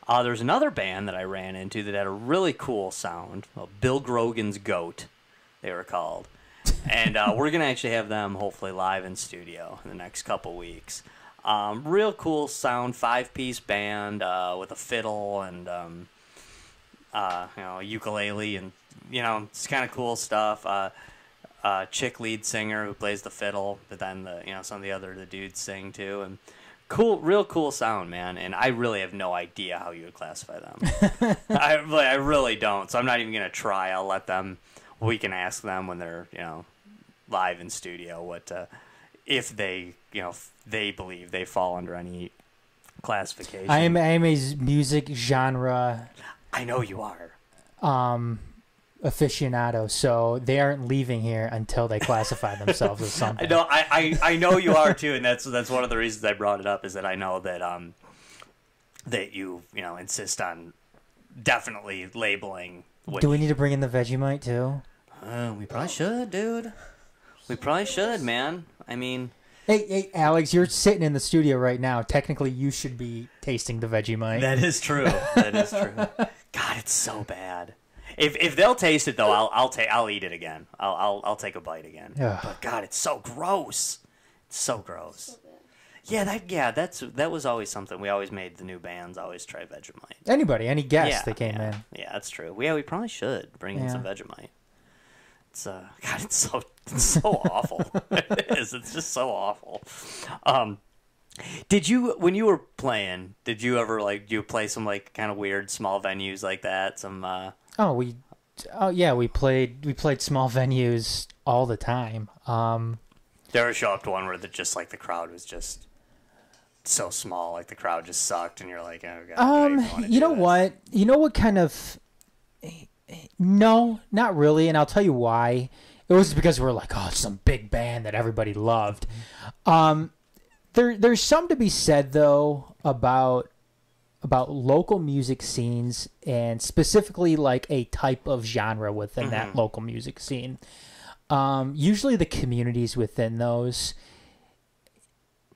there's another band that I ran into that had a really cool sound. Bill Grogan's Goat, they were called. And we're going to actually have them hopefully live in studio in the next couple weeks. Real cool sound, 5-piece band with a fiddle and a ukulele, and it's kind of cool stuff. Chick lead singer who plays the fiddle, but then some of the dudes sing too, and real cool sound, man. And I really have no idea how you would classify them. I really don't. So I'm not even gonna try. I'll let them. We can ask them when they're live in studio what if they they believe they fall under any classification. I am a music genre. I know you are. Aficionado, so they aren't leaving here until they classify themselves as something. I know you are too, and that's one of the reasons I brought it up is that I know that that you insist on definitely labeling. Do we need to bring in the Vegemite too? We probably should, dude. We probably should, man. I mean, hey, Alex, you're sitting in the studio right now. Technically, you should be tasting the Vegemite. That is true. That is true. God, it's so bad. If they'll taste it though, I'll eat it again. I'll take a bite again. Ugh. But God, it's so gross. It's so gross. That was always something. We always made the new bands always try Vegemite. Any guests that came in. Yeah, that's true. We probably should bring in some Vegemite. It's God, it's so awful. It is. It's just so awful. Did you, when you were playing, did you ever do you play some kind of weird small venues like that? Some we played small venues all the time. Did you ever show up to one where the crowd was just so small, the crowd just sucked, and you're like, oh God. You know what kind of. No, not really, and I'll tell you why. It was because we're some big band that everybody loved. There's some to be said though about local music scenes, and specifically a type of genre within that local music scene. Usually the communities within those,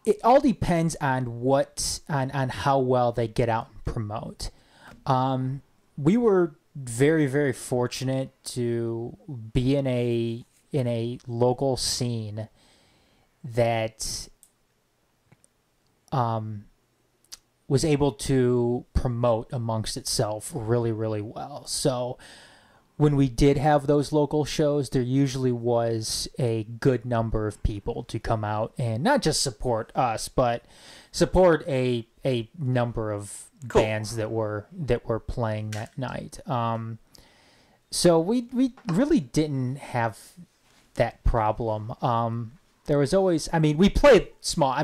it all depends on how well they get out and promote. We were very, very fortunate to be in a local scene that was able to promote amongst itself really, really well. So when we did have those local shows, there usually was a good number of people to come out and not just support us, but support a number of bands that were playing that night. So we really didn't have that problem. There was always, we played small.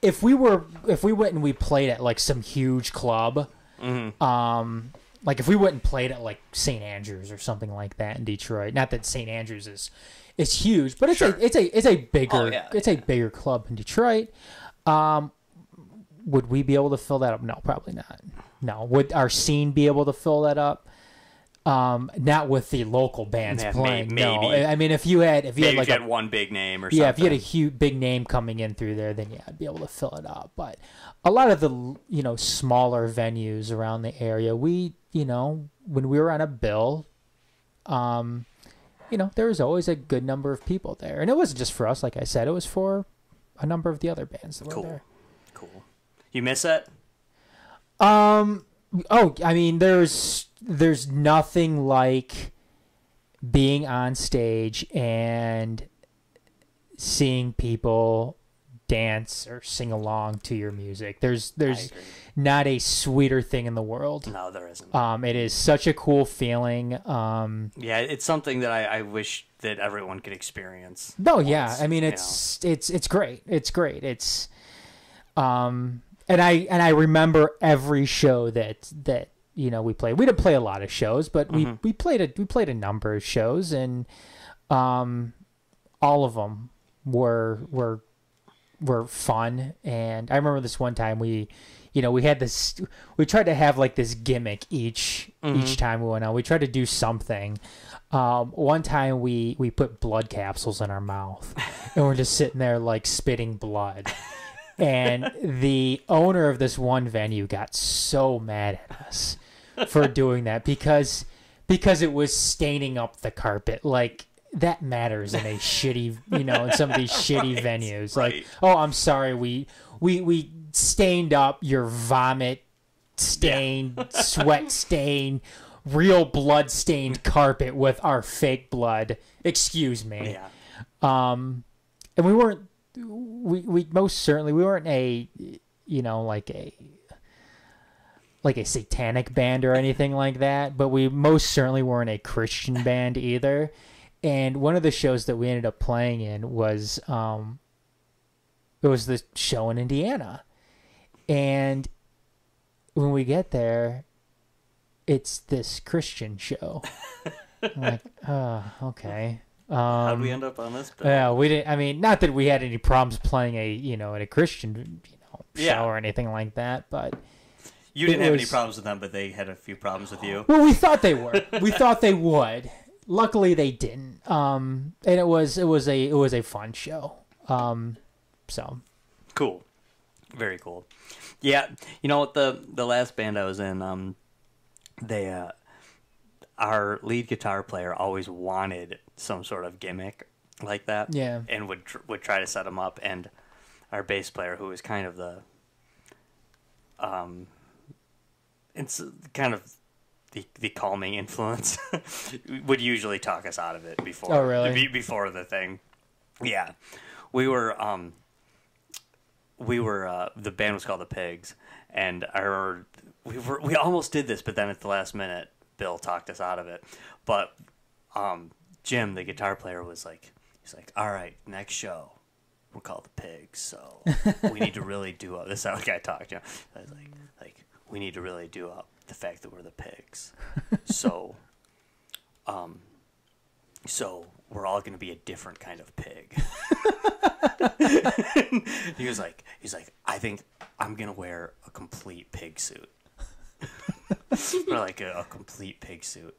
If we went and we played at some huge club, if we went and played at St. Andrews or something like that in Detroit. Not that St. Andrews is huge, but it's a bigger club in Detroit. Would we be able to fill that up? No, probably not. No. Would our scene be able to fill that up? Not with the local bands playing. Maybe. No, if you had one big name or something. Yeah, if you had a huge big name coming in through there, then I'd be able to fill it up. But a lot of the smaller venues around the area, when we were on a bill, there was always a good number of people there, and it wasn't just for us. Like I said, it was for a number of the other bands that were there. Cool. You miss it? There's nothing like being on stage and seeing people dance or sing along to your music. There's not a sweeter thing in the world. No, there isn't. It is such a cool feeling. Yeah, it's something that I wish that everyone could experience. No, yeah. It's great. It's great. It's and I remember every show that we played. We didn't play a lot of shows, but we played a number of shows, and all of them were fun. And I remember this one time we had this, we tried to have like this gimmick each time we went out. We tried to do something. One time we put blood capsules in our mouth and we're just sitting there like spitting blood. And the owner of this one venue got so mad at us for doing that because it was staining up the carpet. Like, that matters in a shitty, in some of these shitty venues. Like, right. Oh, I'm sorry, we stained up your vomit stained, sweat stained, real blood stained carpet with our fake blood. Excuse me. Yeah. And we weren't. We most certainly we weren't a like a satanic band or anything like that, but we most certainly weren't a Christian band either. And one of the shows that we ended up playing in was it was the show in Indiana. And when we get there, it's this Christian show. I'm like, oh, okay. How'd we end up on this bill? Yeah, we didn't. I mean, not that we had any problems playing in a Christian show or anything like that, but you didn't have any problems with them, but they had a few problems with you. Well, we thought they were. We thought they would. Luckily, they didn't. And it was a fun show. So cool, very cool. Yeah, the last band I was in, they our lead guitar player always wanted some sort of gimmick like that. Yeah. And would try to set them up, and our bass player, who was kind of the it's kind of the calming influence, would usually talk us out of it before. Oh, really? Before the thing. Yeah. We were the band was called the Pigs, and I remember we almost did this, but then at the last minute Bill talked us out of it. But Jim, the guitar player, he's like, all right, next show we're called the Pigs, so we need to really do up. This is how the guy talked, I was like we need to really do up the fact that we're the Pigs. So we're all going to be a different kind of pig. He's like, I think I'm going to wear a complete pig suit. Or like a complete pig suit.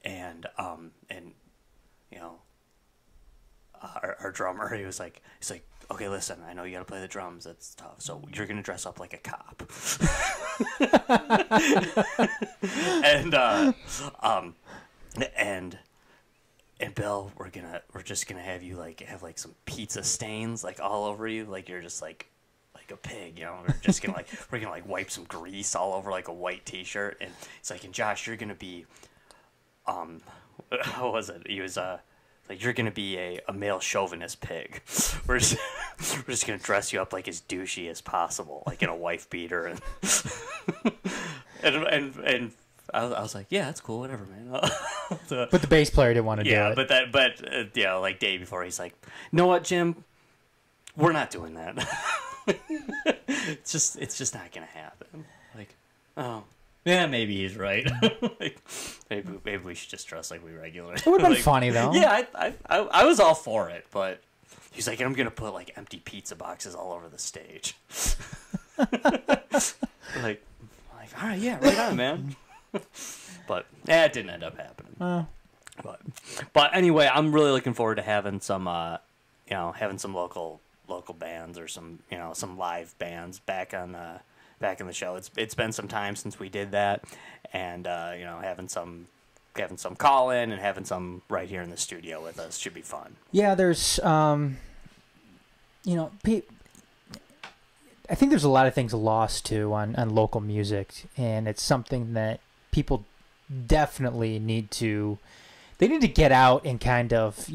And our drummer, he's like, okay, listen, I know you got to play the drums. That's tough. So you're going to dress up like a cop. And Bill, we're just gonna have you have some pizza stains all over you, like you're just like a pig, We're just gonna wipe some grease all over a white T-shirt, and it's and Josh, you're gonna be how was it? He was you're gonna be a male chauvinist pig. We're just gonna dress you up as douchey as possible, in a wife beater, and I was like, yeah, that's cool, whatever, man. But the bass player didn't want to do it. But day before, he's like, you know what, Jim? We're not doing that. It's just not gonna happen. Oh, yeah, maybe he's right. maybe we should just dress like we regularly. It would have been funny though. Yeah, I was all for it, but he's like, I'm gonna put empty pizza boxes all over the stage. All right, yeah, right on, man. But it didn't end up happening. But anyway, I'm really looking forward to having some local bands or some live bands back in the show. It's been some time since we did that, and having some call in and having some right here in the studio with us should be fun. Yeah, there's I think there's a lot of things lost too on local music, and it's something that people definitely need to get out and kind of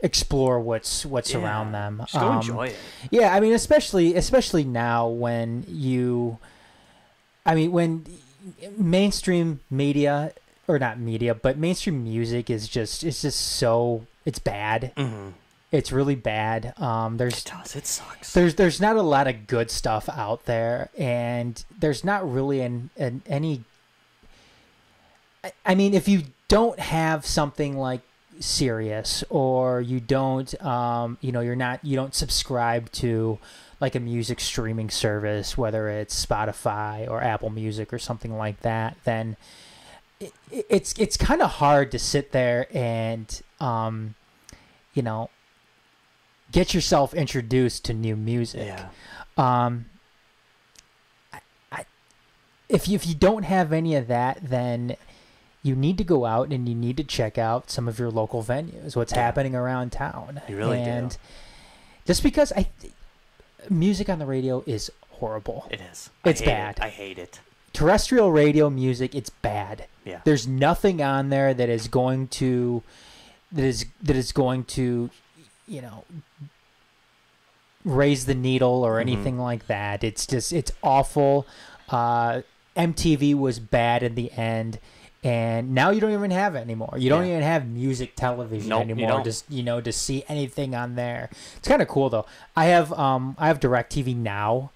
explore what's around them. Just go enjoy it. Yeah, I mean, especially now when when mainstream media, or not media, but mainstream music it's bad. Mm-hmm. It's really bad. It sucks. There's not a lot of good stuff out there, and there's not really any. I mean, if you don't have something like Sirius, or you don't you don't subscribe to like a music streaming service, whether it's Spotify or Apple Music or something like that, then it's kind of hard to sit there and get yourself introduced to new music. Yeah. If you don't have any of that, then you need to go out and you need to check out some of your local venues, what's happening around town. You really do. Just because music on the radio is horrible. It is. It's bad. I hate it. Terrestrial radio music, it's bad. Yeah. There's nothing on there that is going to raise the needle or anything like that. It's awful. MTV was bad in the end, and now you don't even have it anymore. You don't even have music television anymore. Just to see anything on there. It's kind of cool though. I have DirecTV Now,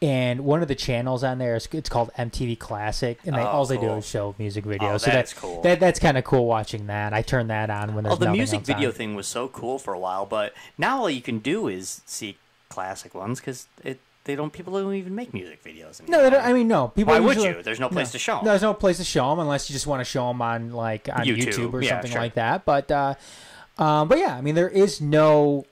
and one of the channels on there it's called MTV Classic, and all they do is show music videos. Oh, so that's cool. That's kind of cool watching that. I turn that on when there's the nothing music else video on. thing was so cool for a while, but now all you can do is see classic ones because people don't even make music videos anymore. No, they don't, I mean, no. People Why would usually, you? There's no place to show them. No, there's no place to show them unless you just want to show them on YouTube or something like that. But yeah, I mean, there is no,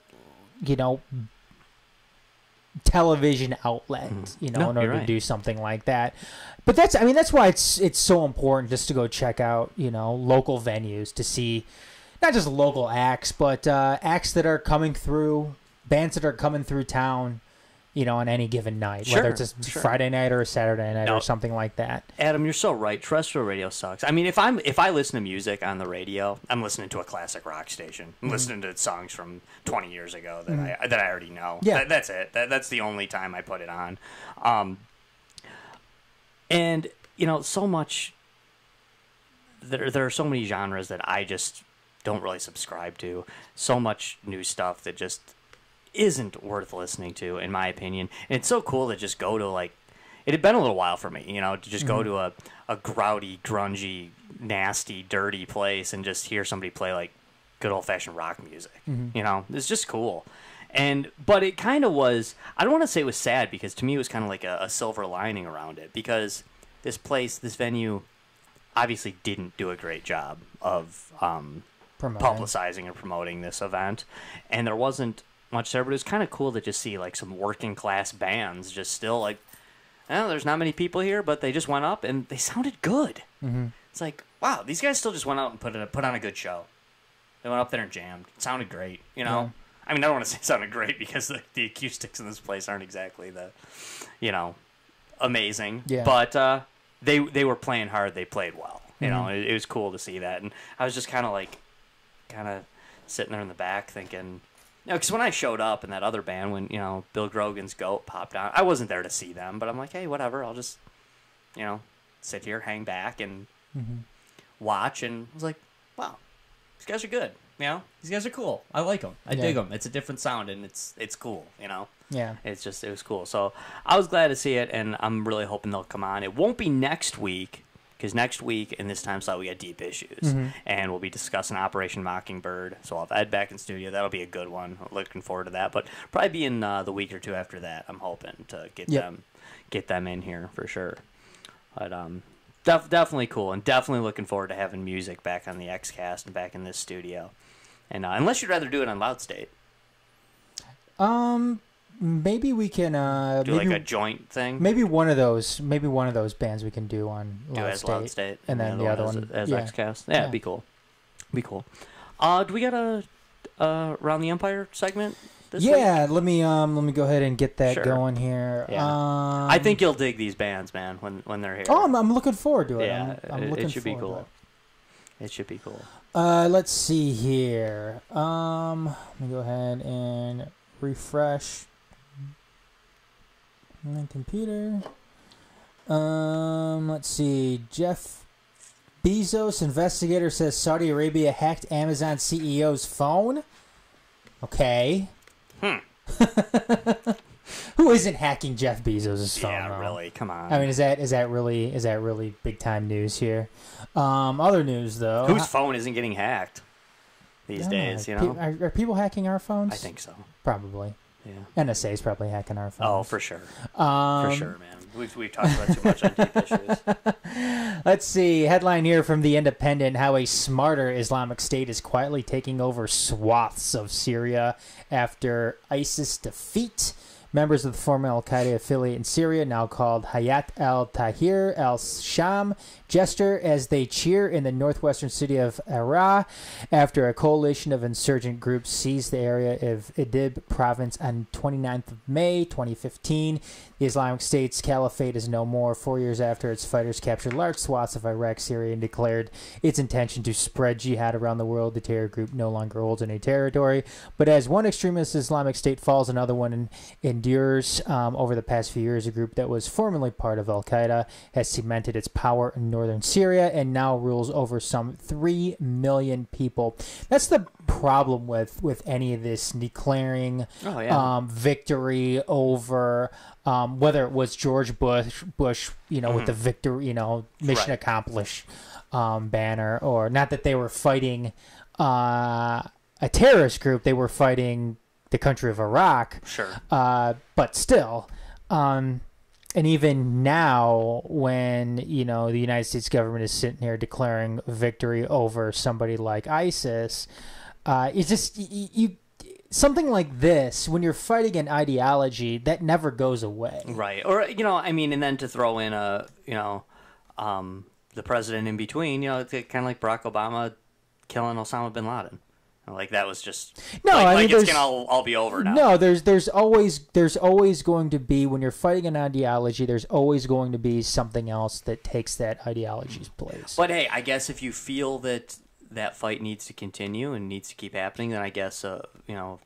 television outlet, in order to do something like that. But that's why it's so important just to go check out, local venues to see not just local acts, but acts that are coming through, bands that are coming through town. On any given night, whether it's a Friday night or a Saturday night or something like that. Adam, you're so right. Terrestrial radio sucks. I mean, if I listen to music on the radio, I'm listening to a classic rock station. I'm listening to songs from 20 years ago that I already know. Yeah, that's it. That's the only time I put it on. And so much. There are so many genres that I just don't really subscribe to. So much new stuff that just isn't worth listening to, in my opinion. And it's so cool to just go to it had been a little while for me, to just go to a grouty, grungy, nasty, dirty place and just hear somebody play good old fashioned rock music. It's just cool. But it kind of was, I don't want to say it was sad, because to me it was kind of like a silver lining around it, because this venue obviously didn't do a great job of publicizing or promoting this event, and there wasn't much there, but it was kind of cool to just see some working class bands just still there's not many people here, but they just went up and they sounded good. It's wow, these guys still just went out and put on a good show. They went up there and jammed. It sounded great, I mean, I don't want to say it sounded great because the acoustics in this place aren't exactly the amazing, but they were playing hard. They played well. It was cool to see that, and I was just kind of sitting there in the back thinking. Because when I showed up in that other band, when, Bill Grogan's Goat popped on, I wasn't there to see them, but I'm like, hey, whatever, I'll just, sit here, hang back, and watch, and I was like, wow, these guys are good, These guys are cool. I like them. I dig them. It's a different sound, and it's cool, Yeah. It was cool. So I was glad to see it, and I'm really hoping they'll come on. It won't be next week, because next week in this time slot we got Deep Issues, and we'll be discussing Operation Mockingbird. So I'll have Ed back in studio. That'll be a good one. Looking forward to that. But probably be in the week or two after that. I'm hoping to get them in here for sure. But definitely cool, and definitely looking forward to having music back on the XCast and back in this studio. And unless you'd rather do it on Loudstate. Maybe we can do a joint thing. Maybe one of those bands we can do on Loudstate, and then the other one as XCast. Yeah, it'd be cool. Do we got a Around the Empire segment this week? Let me go ahead and get that going here. Yeah. I think you'll dig these bands, man, when they're here. Oh, I'm looking forward to it. Yeah, I'm looking it should be forward cool. It should be cool. Let's see here. Let me go ahead and refresh my computer. Let's see. Jeff Bezos, investigator, says Saudi Arabia hacked Amazon CEO's phone. Okay. Who isn't hacking Jeff Bezos' phone? Yeah, though? Really. Come on. I mean, is that really big time news here? Other news though. Whose phone isn't getting hacked? these days. You know, are people hacking our phones? I think so. Probably. Yeah. NSA is probably hacking our phones. Oh, for sure. For sure, man. We've talked about too much on deep issues. Let's see. Headline here from The Independent: how a smarter Islamic State is quietly taking over swaths of Syria after ISIS defeat. Members of the former al-Qaeda affiliate in Syria, now called Hayat al-Tahrir al-Sham, gesture as they cheer in the northwestern city of Arrah after a coalition of insurgent groups seized the area of Idlib province on 29th of May 2015. The Islamic State's caliphate is no more 4 years after its fighters captured large swaths of Iraq, Syria, and declared its intention to spread jihad around the world. The terror group no longer holds any territory, but as one extremist Islamic State falls, another one endures. Over the past few years, a group that was formerly part of al-Qaeda has cemented its power in northern Syria and now rules over some 3 million people. That's the problem with any of this declaring victory over whether it was George Bush, with the victory, mission accomplished banner, or not that they were fighting a terrorist group, they were fighting the country of Iraq. Sure. But still, and even now, when the United States government is sitting here declaring victory over somebody like ISIS, it's just something like this. When you're fighting an ideology, that never goes away, right? Or and then to throw in the president in between, it's kind of like Barack Obama killing Osama bin Laden. Like that was just it's gonna all be over now. No, there's always going to be, when you're fighting an ideology, there's always going to be something else that takes that ideology's place. But hey, I guess if you feel that fight needs to continue and needs to keep happening, then I guess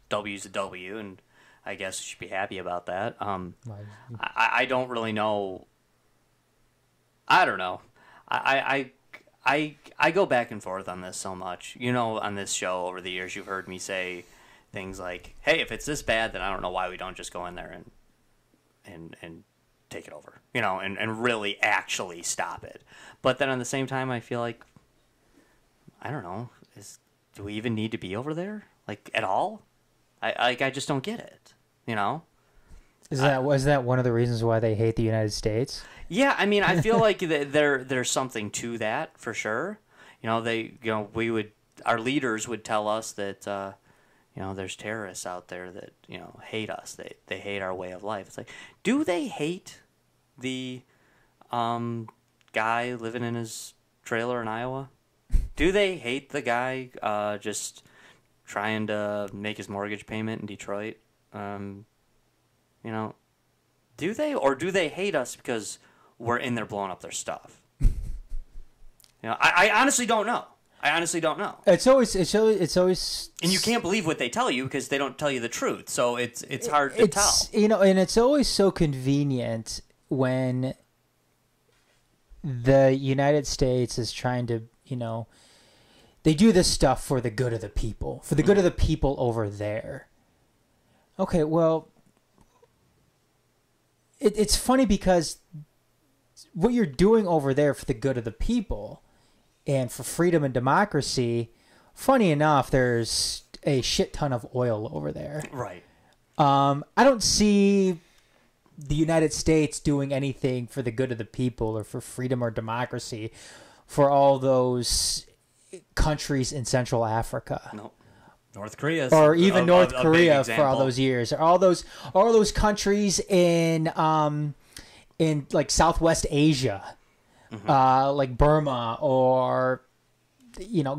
W's a W, and I guess you should be happy about that. I don't really know. I don't know. I go back and forth on this so much. On this show over the years, you've heard me say things like, hey, if it's this bad, then I don't know why we don't just go in there and take it over, and really actually stop it. But then at the same time, I feel like, I don't know, do we even need to be over there, like, at all? I just don't get it, Was that one of the reasons why they hate the United States? Yeah, I feel like there's something to that for sure. Our leaders would tell us that there's terrorists out there that hate us. They hate our way of life. It's like, do they hate the guy living in his trailer in Iowa? Do they hate the guy just trying to make his mortgage payment in Detroit? Do they, or do they hate us because we're in there blowing up their stuff? I honestly don't know. It's always, and you can't believe what they tell you because they don't tell you the truth. So it's hard to tell. And it's always so convenient when the United States is trying to, they do this stuff for the good of the people, for the good of the people over there. Okay, well, it's funny because what you're doing over there for the good of the people and for freedom and democracy, funny enough, there's a shit ton of oil over there. Right. I don't see the United States doing anything for the good of the people or for freedom or democracy for all those countries in Central Africa. No. North Korea, or even North Korea for all those years, or all those countries in like Southwest Asia, like Burma, or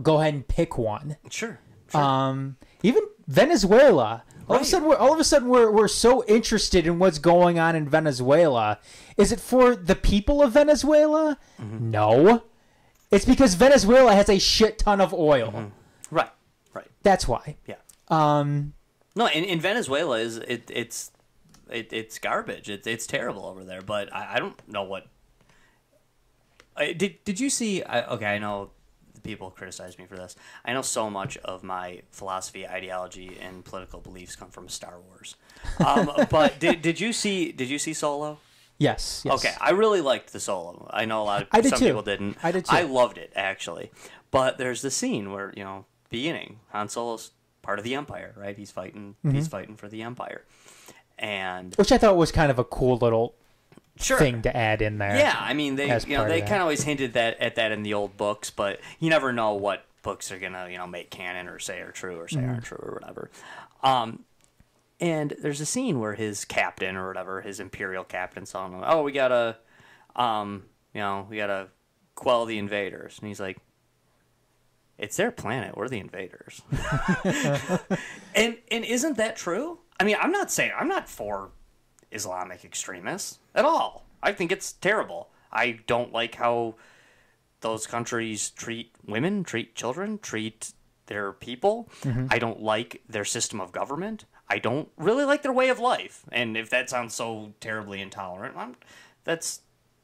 go ahead and pick one. Sure. Even Venezuela. All of a sudden, we're so interested in what's going on in Venezuela. Is it for the people of Venezuela? Mm-hmm. No, it's because Venezuela has a shit ton of oil. Mm-hmm. Right. That's why. Yeah. No, in Venezuela it's garbage. It's terrible over there. But I don't know what. Did you see? I know people criticize me for this. I know so much of my philosophy, ideology, and political beliefs come from Star Wars. But did you see Solo? Yes. Okay, I really liked the Solo. I know some people didn't. I did too. I loved it actually. But there's the scene where beginning, Han Solo's part of the Empire, right? He's fighting for the Empire. And which I thought was kind of a cool little sure. thing to add in there. Yeah, I mean, they kind of always hinted at that in the old books, but you never know what books are gonna make canon or say are true or say aren't true or whatever. And there's a scene where his captain or whatever, his Imperial captain, telling him, "Oh, we gotta quell the invaders," and he's like, "It's their planet. We're the invaders." and isn't that true? I mean, I'm not for Islamic extremists at all. I think it's terrible. I don't like how those countries treat women, treat children, treat their people. I don't like their system of government. I don't really like their way of life. And if that sounds so terribly intolerant, that's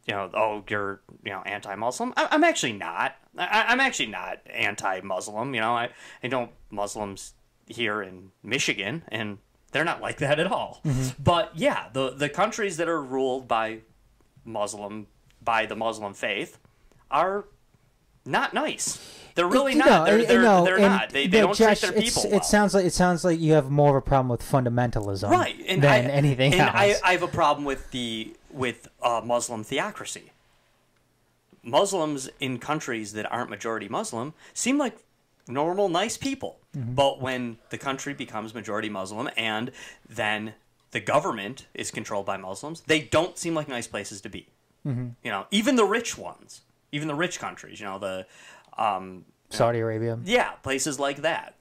you're anti-Muslim. I'm actually not. I'm actually not anti-Muslim. I know Muslims here in Michigan, and they're not like that at all. But yeah, the countries that are ruled by the Muslim faith are not nice. They're really not. They're not. They don't Josh, treat their people well. It sounds like you have more of a problem with fundamentalism, right? And than anything else. I have a problem with Muslim theocracy. Muslims in countries that aren't majority Muslim seem like normal, nice people. But when the country becomes majority Muslim and then the government is controlled by Muslims, they don't seem like nice places to be. Even the rich ones, even the rich countries, Saudi Arabia. Yeah, places like that.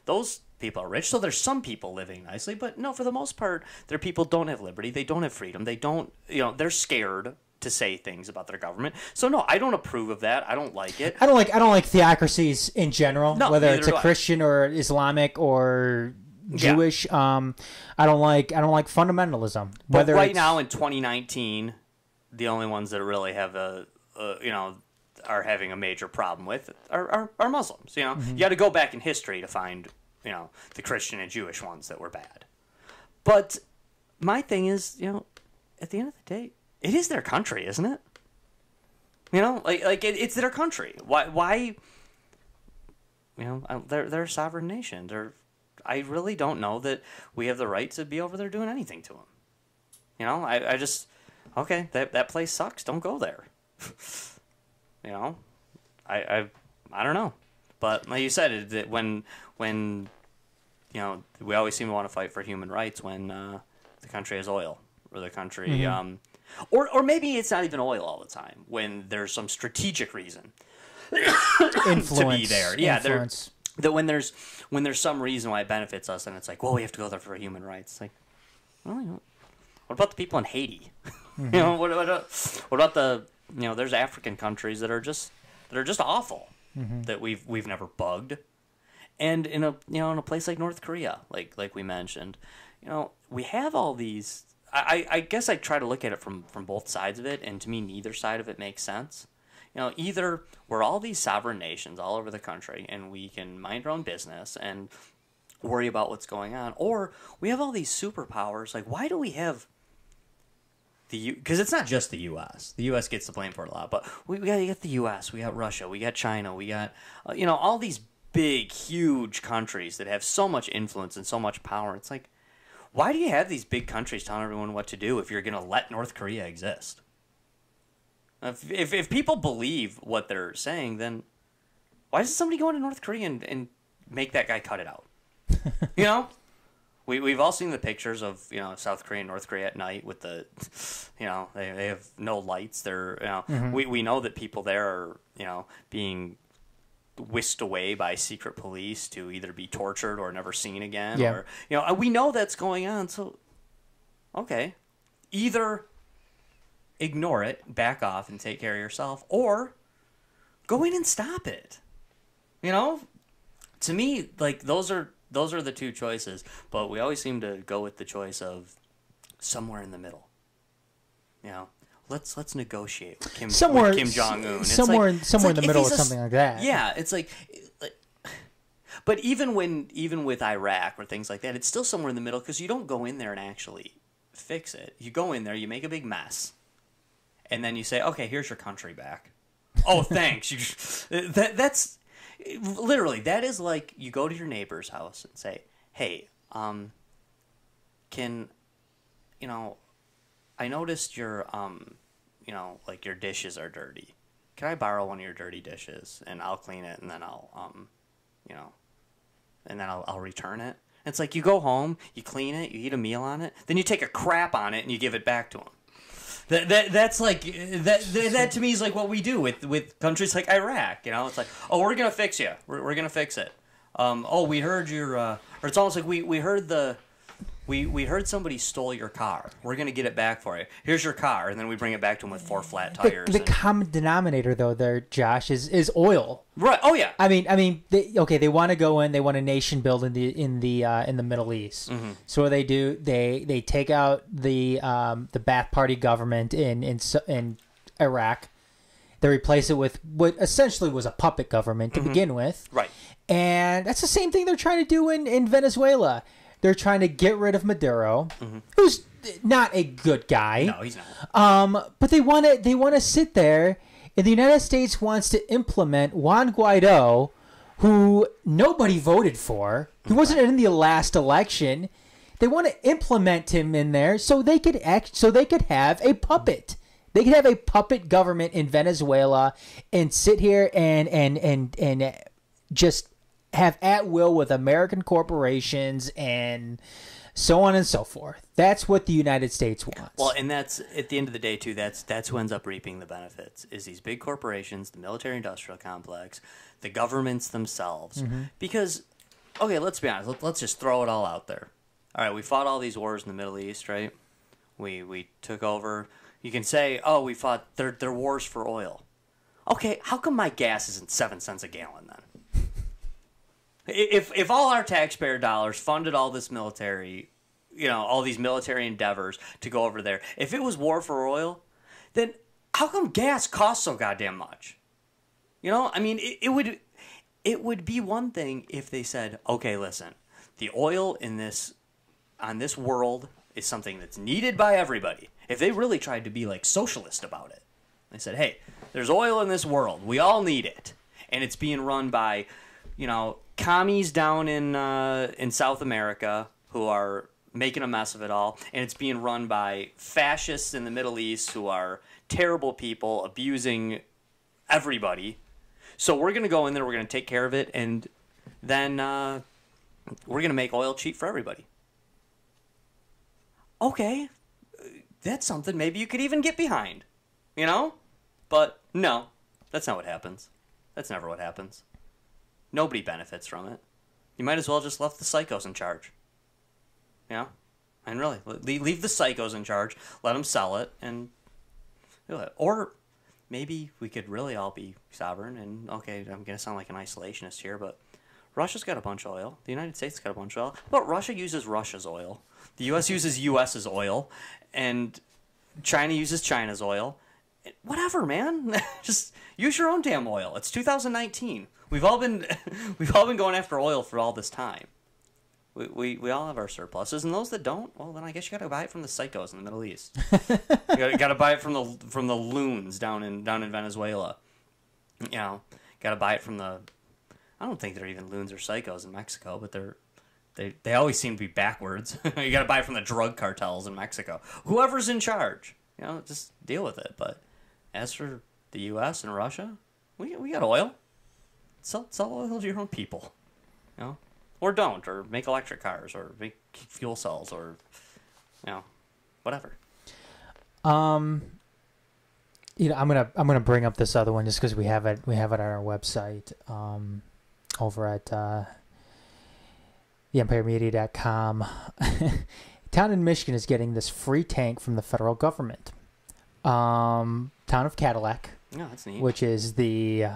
Those people are rich, so there's some people living nicely, but no, for the most part, their people don't have liberty, they don't have freedom, they don't, they're scared to say things about their government. So no, I don't approve of that. I don't like it. I don't like theocracies in general, no, whether it's a Christian or Islamic or Jewish. I don't like fundamentalism. But right now in 2019, the only ones that really have are having a major problem with are Muslims. You got to go back in history to find the Christian and Jewish ones that were bad. But my thing is, at the end of the day, it is their country, isn't it? It's their country. Why? They're a sovereign nation. I really don't know that we have the right to be over there doing anything to them. I just okay. That place sucks. Don't go there. I don't know. But like you said, that when we always seem to want to fight for human rights when the country has oil or the country. Or maybe it's not even oil all the time. When there's some strategic reason to be there, that when there's some reason why it benefits us, and it's like, well, we have to go there for human rights. It's like, well, what about the people in Haiti? What about the there's African countries that are just awful that we've never bugged, and in a place like North Korea, like we mentioned, we have all these. I guess I try to look at it from both sides of it, and to me, neither side of it makes sense. Either we're all these sovereign nations all over the country, and we can mind our own business and worry about what's going on, or we have all these superpowers. Like, why do we have because it's not just the U.S. The U.S. gets the blame for it a lot, but we got the U.S., we got Russia, we got China, we got all these big, huge countries that have so much influence and so much power. It's like, why do you have these big countries telling everyone what to do if you're going to let North Korea exist? If people believe what they're saying, then why doesn't somebody go into North Korea and make that guy cut it out? We've all seen the pictures of South Korea and North Korea at night with the they have no lights. They're we know that people there are being whisked away by secret police to either be tortured or never seen again. Or we know that's going on. So okay, either ignore it, back off, and take care of yourself, or go in and stop it. To me, like those are the two choices, but we always seem to go with the choice of somewhere in the middle. Let's negotiate with Kim Jong-un. Somewhere in the middle or something like that. Yeah, it's like but even with Iraq or things like that, it's still somewhere in the middle because you don't go in there and actually fix it. You go in there, you make a big mess, and then you say, "Okay, here's your country back." Oh, thanks. That's Literally, that is like you go to your neighbor's house and say, "Hey, can, I noticed your, like your dishes are dirty. Can I borrow one of your dirty dishes and I'll clean it and then I'll return it." And it's like you go home, you clean it, you eat a meal on it, then you take a crap on it and you give it back to them. That's like that to me is like what we do with countries like Iraq. It's like, oh, we're gonna fix you. We're gonna fix it. We heard your or it's almost like we heard we heard somebody stole your car. We're gonna get it back for you. Here's your car, and then we bring it back to them with 4 flat tires. The common denominator though, there, Josh, is oil. Right. Oh yeah. I mean, they want to go in. They want a nation build in the Middle East. Mm-hmm. So what they do, they take out the Ba'ath Party government in Iraq. They replace it with what essentially was a puppet government to begin with. Right. And that's the same thing they're trying to do in Venezuela. They're trying to get rid of Maduro, who's not a good guy. No, he's not. But they want to sit there, and the United States wants to implement Juan Guaido, who nobody voted for. He wasn't in the last election. They want to implement him in there so they could have a puppet. They could have a puppet government in Venezuela and sit here and just have at will with American corporations and so on and so forth. That's what the United States wants. Well, and that's at the end of the day too. That's who ends up reaping the benefits is these big corporations, the military-industrial complex, the governments themselves. Mm-hmm. Because, okay, let's be honest. Let's just throw it all out there. All right, we fought all these wars in the Middle East, right? We took over. You can say, oh, we fought. They're wars for oil. Okay, how come my gas isn't 7 cents a gallon then? If all our taxpayer dollars funded all this military, all these military endeavors to go over there, if it was war for oil, then how come gas costs so goddamn much? I mean, it would be one thing if they said, okay, listen, the oil on this world is something that's needed by everybody. If they really tried to be like socialist about it, they said, hey, there's oil in this world, we all need it, and it's being run by, commies down in South America who are making a mess of it all, and it's being run by fascists in the Middle East who are terrible people abusing everybody. So we're going to go in there, we're going to take care of it, and then we're going to make oil cheap for everybody. Okay, that's something maybe you could even get behind, But no, that's not what happens. That's never what happens. Nobody benefits from it. You might as well just left the psychos in charge. And really, leave the psychos in charge, let them sell it, and do it. Or maybe we could really all be sovereign, and okay, I'm going to sound like an isolationist here, but Russia's got a bunch of oil. The United States got a bunch of oil. But Russia uses Russia's oil. The U.S. uses U.S.'s oil, and China uses China's oil. Whatever, man. Just use your own damn oil. It's 2019. We've all been going after oil for all this time. We all have our surpluses, and those that don't, well, then I guess you got to buy it from the psychos in the Middle East. You got to buy it from the loons down in Venezuela. Got to buy it from the. I don't think they're even loons or psychos in Mexico, but they always seem to be backwards. You got to buy it from the drug cartels in Mexico. Whoever's in charge, just deal with it. But as for the U.S. and Russia, we got oil. Sell oil to your own people, or don't, or make electric cars, or make fuel cells, or whatever. I'm gonna bring up this other one just because we have it on our website, over at theempiremedia.com. Town in Michigan is getting this free tank from the federal government. Town of Cadillac, that's neat. Which is the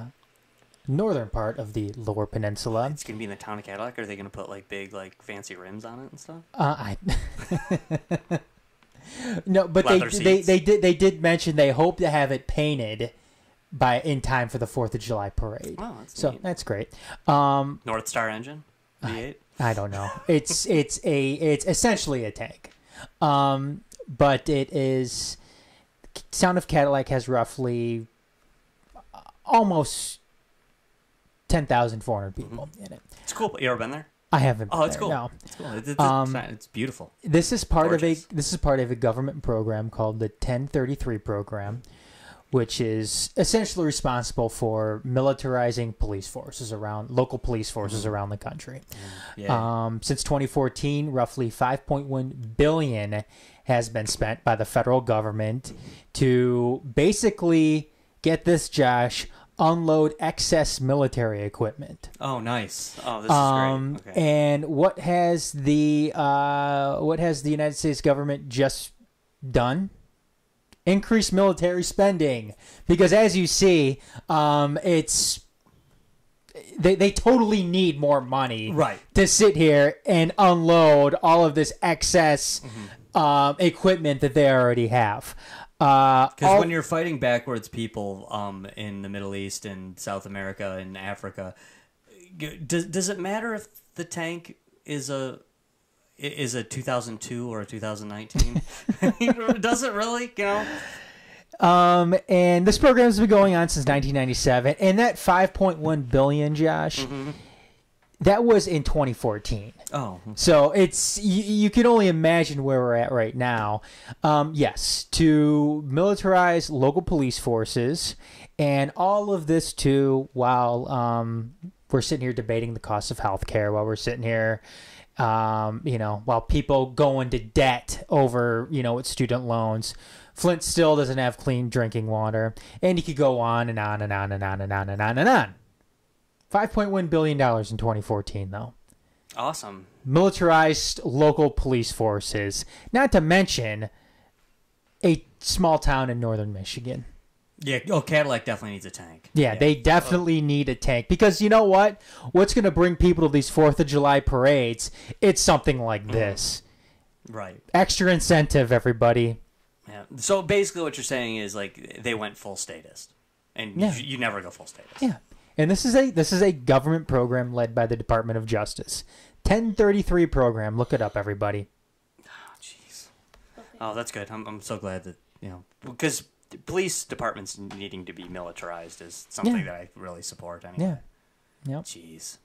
northern part of the Lower Peninsula. It's gonna be in the town of Cadillac. Or are they gonna put like big, like fancy rims on it and stuff? No, but they did mention they hope to have it painted in time for the 4th of July parade. Oh, that's so neat. That's great. North Star engine, V8. I don't know. It's essentially a tank, but it is. Town of Cadillac has roughly almost 10,400 people in it. It's cool. You ever been there? I haven't been Oh, it's there, cool. no. It's cool. It's beautiful. This is part Gorgeous. of a government program called the 1033 program, which is essentially responsible for militarizing police forces local police forces around the country. Yeah. Since 2014, roughly $5.1 billion has been spent by the federal government to basically, get this, Josh, unload excess military equipment. Oh, nice. Oh, this is great. Okay. And what has the United States government just done? Increase military spending, because as you see, it's they totally need more money, right, to sit here and unload all of this excess equipment that they already have. Because when you're fighting backwards people in the Middle East and South America and Africa, does it matter if the tank is a 2002 or a 2019? Does it really? And this program has been going on since 1997, and that 5.1 billion, Josh, that was in 2014. Oh, so it's you can only imagine where we're at right now. Yes, to militarize local police forces, and all of this too, while we're sitting here debating the cost of healthcare, while we're sitting here. While people go into debt over, with student loans, Flint still doesn't have clean drinking water, and you could go on and on and on and on and on and on and on. $5.1 billion in 2014, though. Awesome. Militarized local police forces, not to mention a small town in northern Michigan. Yeah, Cadillac definitely needs a tank. Yeah, they definitely need a tank, because you know what? What's going to bring people to these 4th of July parades? It's something like this. Right. Extra incentive, everybody. Yeah. So basically what you're saying is, like, they went full statist. And you never go full statist. Yeah. And this is a government program led by the Department of Justice. 1033 program. Look it up, everybody. Oh, jeez. Oh, that's good. I'm so glad that, because police departments needing to be militarized is something that I really support. Anyway. Yeah. Yep. Jeez.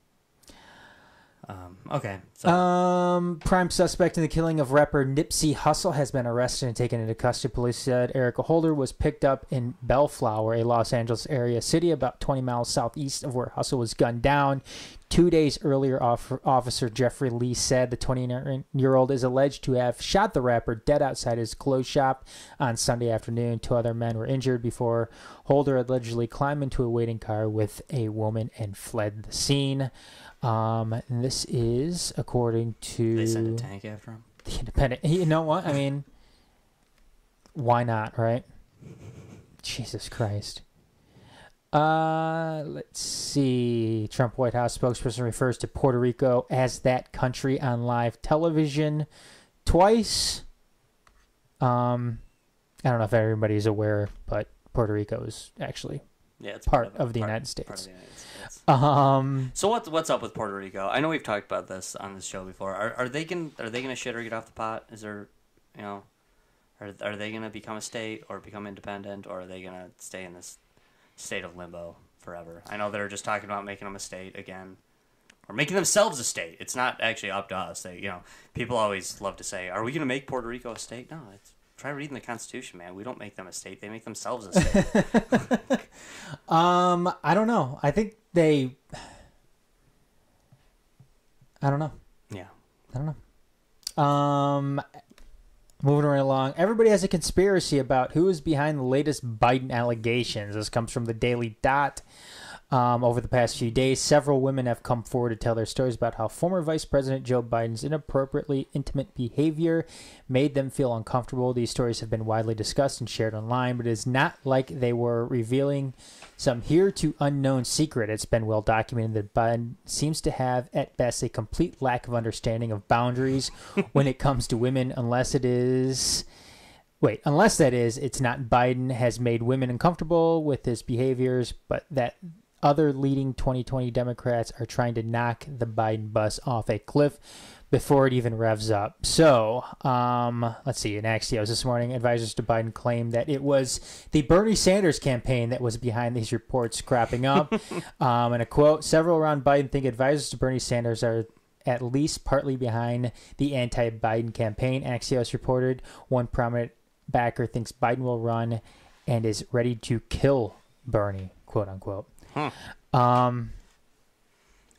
Okay. So. Prime suspect in the killing of rapper Nipsey Hussle has been arrested and taken into custody. Police said Erica Holder was picked up in Bellflower, a Los Angeles area city about 20 miles southeast of where Hussle was gunned down. 2 days earlier, Officer Jeffrey Lee said the 29-year-old is alleged to have shot the rapper dead outside his clothes shop on Sunday afternoon. 2 other men were injured before Holder allegedly climbed into a waiting car with a woman and fled the scene. And this is according to... They sent a tank after him? The Independent. You know what? I mean, why not, right? Jesus Christ. Let's see. Trump White House spokesperson refers to Puerto Rico as that country on live television twice. I don't know if everybody's aware, but Puerto Rico is actually it's part of the United States. Part of the United States. So what's up with Puerto Rico? I know we've talked about this on this show before. Are they gonna shit or get off the pot? Is there, are they gonna become a state or become independent, or are they gonna stay in this state of limbo forever? I know they're just talking about making them a state again, or making themselves a state. It's not actually up to us. People always love to say, "Are we gonna make Puerto Rico a state?" No, try reading the Constitution, man. We don't make them a state; they make themselves a state. I don't know. I think they. I don't know. Yeah. I don't know. Moving right along. Everybody has a conspiracy about who is behind the latest Biden allegations. This comes from the Daily Dot. Over the past few days, several women have come forward to tell their stories about how former Vice President Joe Biden's inappropriately intimate behavior made them feel uncomfortable. These stories have been widely discussed and shared online, but it is not like they were revealing some hitherto unknown secret. It's been well documented that Biden seems to have, at best, a complete lack of understanding of boundaries when it comes to women, unless that is, it's not Biden has made women uncomfortable with his behaviors, but that other leading 2020 Democrats are trying to knock the Biden bus off a cliff before it even revs up. So, let's see. In Axios this morning, advisors to Biden claimed that it was the Bernie Sanders campaign that was behind these reports cropping up. And a quote, several around Biden think advisors to Bernie Sanders are at least partly behind the anti-Biden campaign. Axios reported one prominent backer thinks Biden will run and is ready to kill Bernie, quote unquote.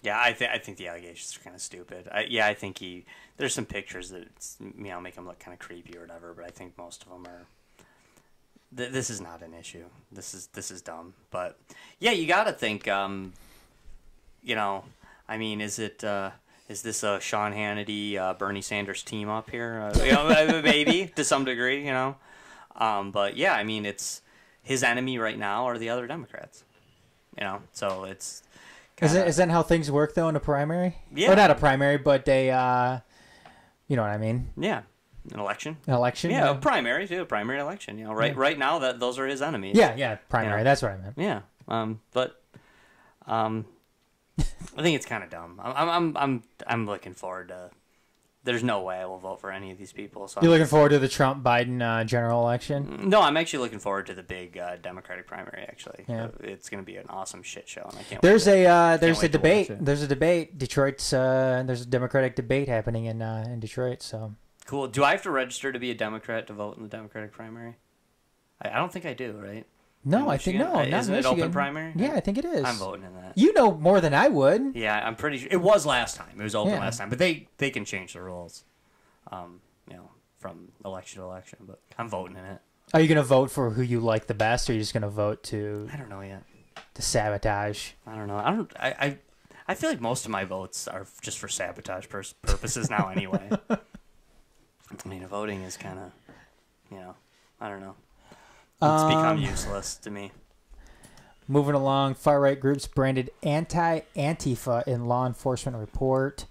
Yeah, I think the allegations are kind of stupid. I think there's some pictures that make him look kind of creepy or whatever, but I think most of them are. This is not an issue. This is dumb. But yeah, you got to think. Is this a Sean Hannity, Bernie Sanders team up here? Maybe to some degree, But yeah, I mean, it's his enemy right now are the other Democrats. So it's. Is that how things work though in a primary? Yeah. Or not a primary, but a, you know what I mean? Yeah. An election. An election. Yeah, a primary too. A primary election. Right now those are his enemies. Yeah. Primary. That's what I meant. Yeah. I think it's kind of dumb. I'm looking forward to. There's no way I will vote for any of these people. So you're looking forward to the Trump-Biden general election? No, I'm actually looking forward to the big Democratic primary. Actually, yeah. It's going to be an awesome shit show, and I can't. There's a debate. There's a debate. Detroit's there's a Democratic debate happening in Detroit. So cool. Do I have to register to be a Democrat to vote in the Democratic primary? I don't think I do, right? No, I think no. Is it Michigan. Open primary? Yeah, I think it is. I'm voting in that. You know more than I would. Yeah, I'm pretty sure it was last time. It was open last time, but they can change the rules, from election to election. But I'm voting in it. Are you gonna vote for who you like the best, or are you just gonna vote to? I don't know yet. To sabotage. I don't know. I feel like most of my votes are just for sabotage purposes now. Anyway. I mean, voting is kind of, I don't know. It's become useless to me. Moving along, far-right groups branded anti-Antifa in law enforcement report.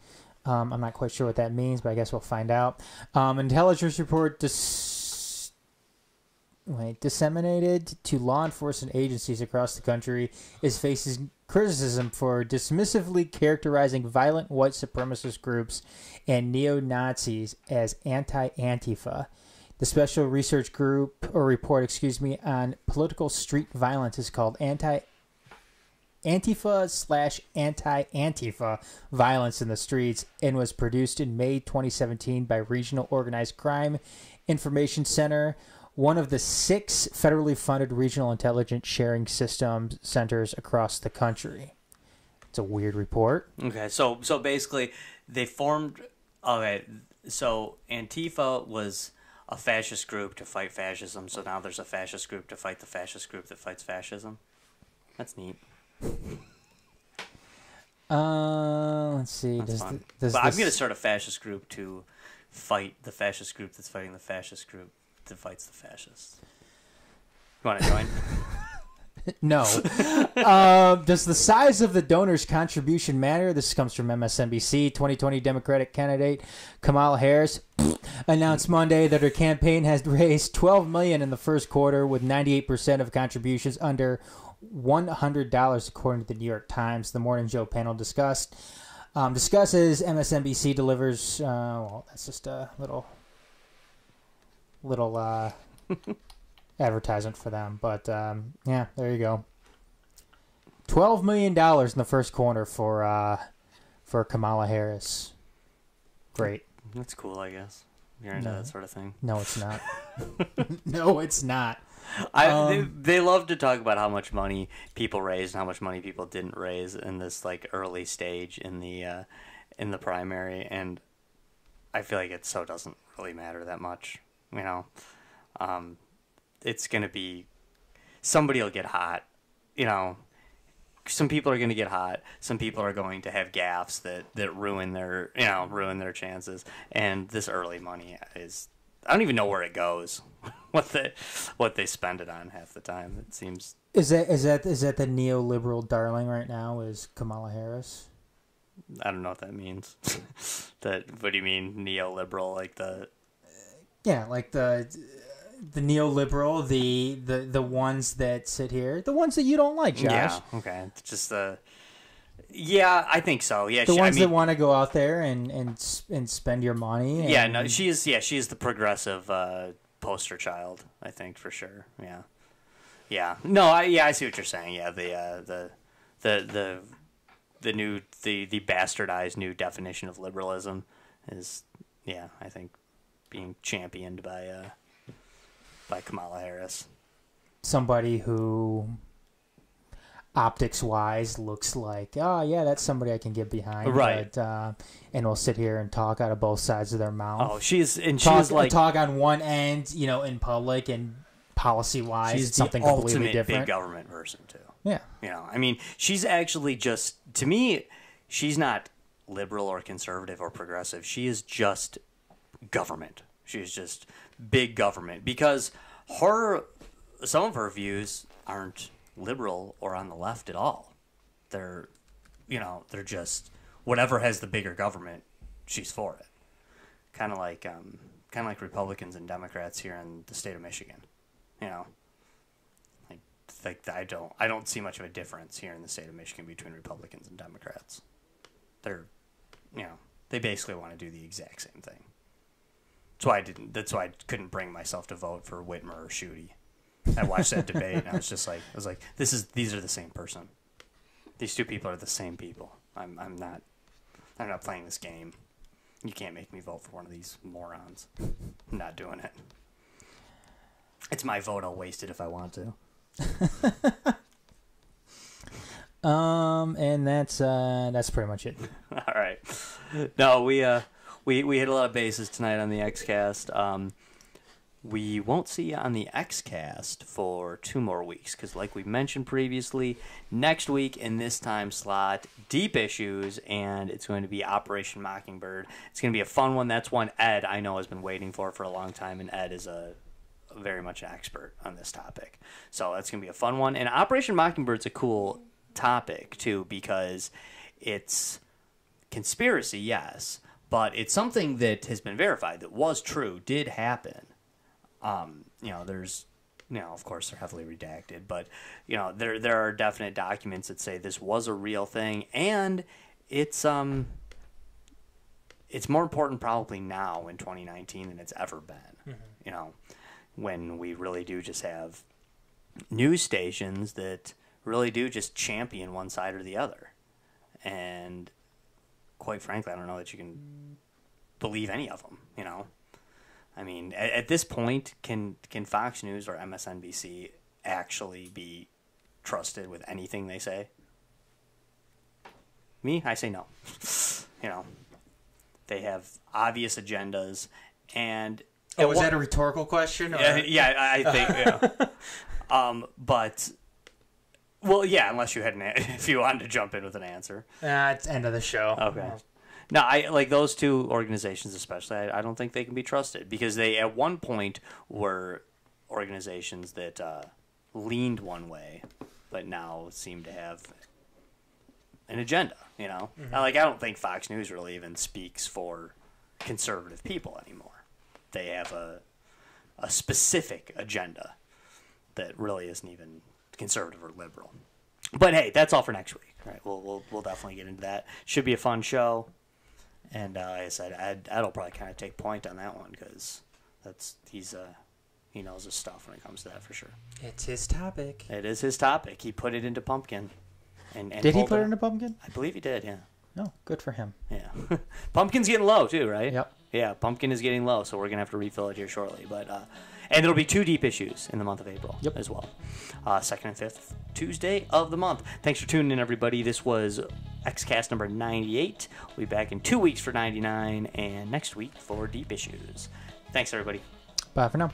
I'm not quite sure what that means, but I guess we'll find out. Intelligence report disseminated to law enforcement agencies across the country is facing criticism for dismissively characterizing violent white supremacist groups and neo-Nazis as anti-Antifa. The special research group or report, on political street violence is called Antifa/anti-Antifa violence in the streets and was produced in May 2017 by Regional Organized Crime Information Center, one of the 6 federally funded regional intelligence sharing systems centers across the country. It's a weird report. Okay, so basically they formed. Okay, so Antifa was a fascist group to fight fascism, so now there's a fascist group to fight the fascist group that fights fascism. That's neat. Let's see. I'm going to start a fascist group to fight the fascist group that's fighting the fascist group that fights the fascists. You want to join? No. Does the size of the donor's contribution matter? This comes from MSNBC. 2020 Democratic candidate Kamala Harris announced Monday that her campaign has raised $12 million in the first quarter, with 98% of contributions under $100, according to the New York Times. The Morning Joe panel discusses MSNBC delivers. That's just a little advertisement for them, but yeah, there you go. $12 million in the first quarter for Kamala Harris. Great. That's cool, I guess. You're into that sort of thing. No, it's not. No, it's not. They love to talk about how much money people raised and how much money people didn't raise in this early stage in the primary, and I feel like it doesn't really matter that much. It's going to be, somebody will get hot, some people are going to get hot. Some people are going to have gaffes that ruin their chances. And this early money is, I don't even know where it goes, what they spend it on half the time. It seems. Is that the neoliberal darling right now? Is Kamala Harris? I don't know what that means. What do you mean neoliberal? Like the. Yeah, like the. neoliberal, the ones that sit here, the ones that you don't like, Josh. Yeah, okay. It's just yeah, I think so. Yeah, the ones that want to go out there and spend your money. Yeah, no, she is the progressive poster child, I think, for sure. Yeah. Yeah. No, I see what you're saying. Yeah, the bastardized new definition of liberalism is, yeah, I think being championed by Kamala Harris. Somebody who optics-wise looks like, oh, yeah, that's somebody I can get behind. Right. But, and will sit here and talk out of both sides of their mouth. Oh, she's like... Talk on one end, in public and policy-wise. She's something the completely ultimate different. big government person, too. Yeah. I mean, she's actually just... To me, she's not liberal or conservative or progressive. She is just government. She's just big government. Because some of her views aren't liberal or on the left at all. They're just whatever has the bigger government, she's for it. Kind of like Republicans and Democrats here in the state of Michigan. Like I don't see much of a difference here in the state of Michigan between Republicans and Democrats. They're, they basically want to do the exact same thing. That's why I couldn't bring myself to vote for Whitmer or Schuette. I watched that debate and I was like, these are the same person. These two people are the same people. I'm not playing this game. You can't make me vote for one of these morons. I'm not doing it. It's my vote. I'll waste it if I want to. And that's pretty much it. All right. No, we hit a lot of bases tonight on the XCast. We won't see you on the XCast for 2 more weeks because, like we mentioned previously, next week in this time slot, deep issues, and it's going to be Operation Mockingbird. It's going to be a fun one. That's one Ed I know has been waiting for a long time, and Ed is very much an expert on this topic. So that's going to be a fun one. And Operation Mockingbird's a cool topic, too, because it's conspiracy, yes, but it's something that has been verified, that was true, did happen. There's, of course they're heavily redacted, but, there are definite documents that say this was a real thing, and it's more important probably now in 2019 than it's ever been, when we really do just have news stations that really do just champion one side or the other. And quite frankly, I don't know that you can believe any of them, I mean, at this point, can Fox News or MSNBC actually be trusted with anything they say? Me, I say no. They have obvious agendas, and was that a rhetorical question? Or? Yeah, I think. Yeah. But well, yeah, unless you had if you wanted to jump in with an answer. It's end of the show. Okay. No, I like those two organizations especially. I don't think they can be trusted because they at one point were organizations that leaned one way, but now seem to have an agenda. Mm-hmm. I don't think Fox News really even speaks for conservative people anymore. They have a specific agenda that really isn't even conservative or liberal. But hey, that's all for next week. All right, we'll definitely get into that. Should be a fun show. And like I said, Ed'll probably kind of take point on that one because he knows his stuff when it comes to that for sure. It's his topic. It is his topic. He put it into Pumpkin. And did he put it into Pumpkin? I believe he did. Yeah. Oh, good for him. Yeah. Pumpkin's getting low too, right? Yep. Yeah, Pumpkin is getting low, so we're gonna have to refill it here shortly. But and there'll be 2 deep issues in the month of April as well. 2nd and 5th Tuesday of the month. Thanks for tuning in, everybody. This was XCast number 98. We'll be back in 2 weeks for 99 and next week for deep issues. Thanks, everybody. Bye for now.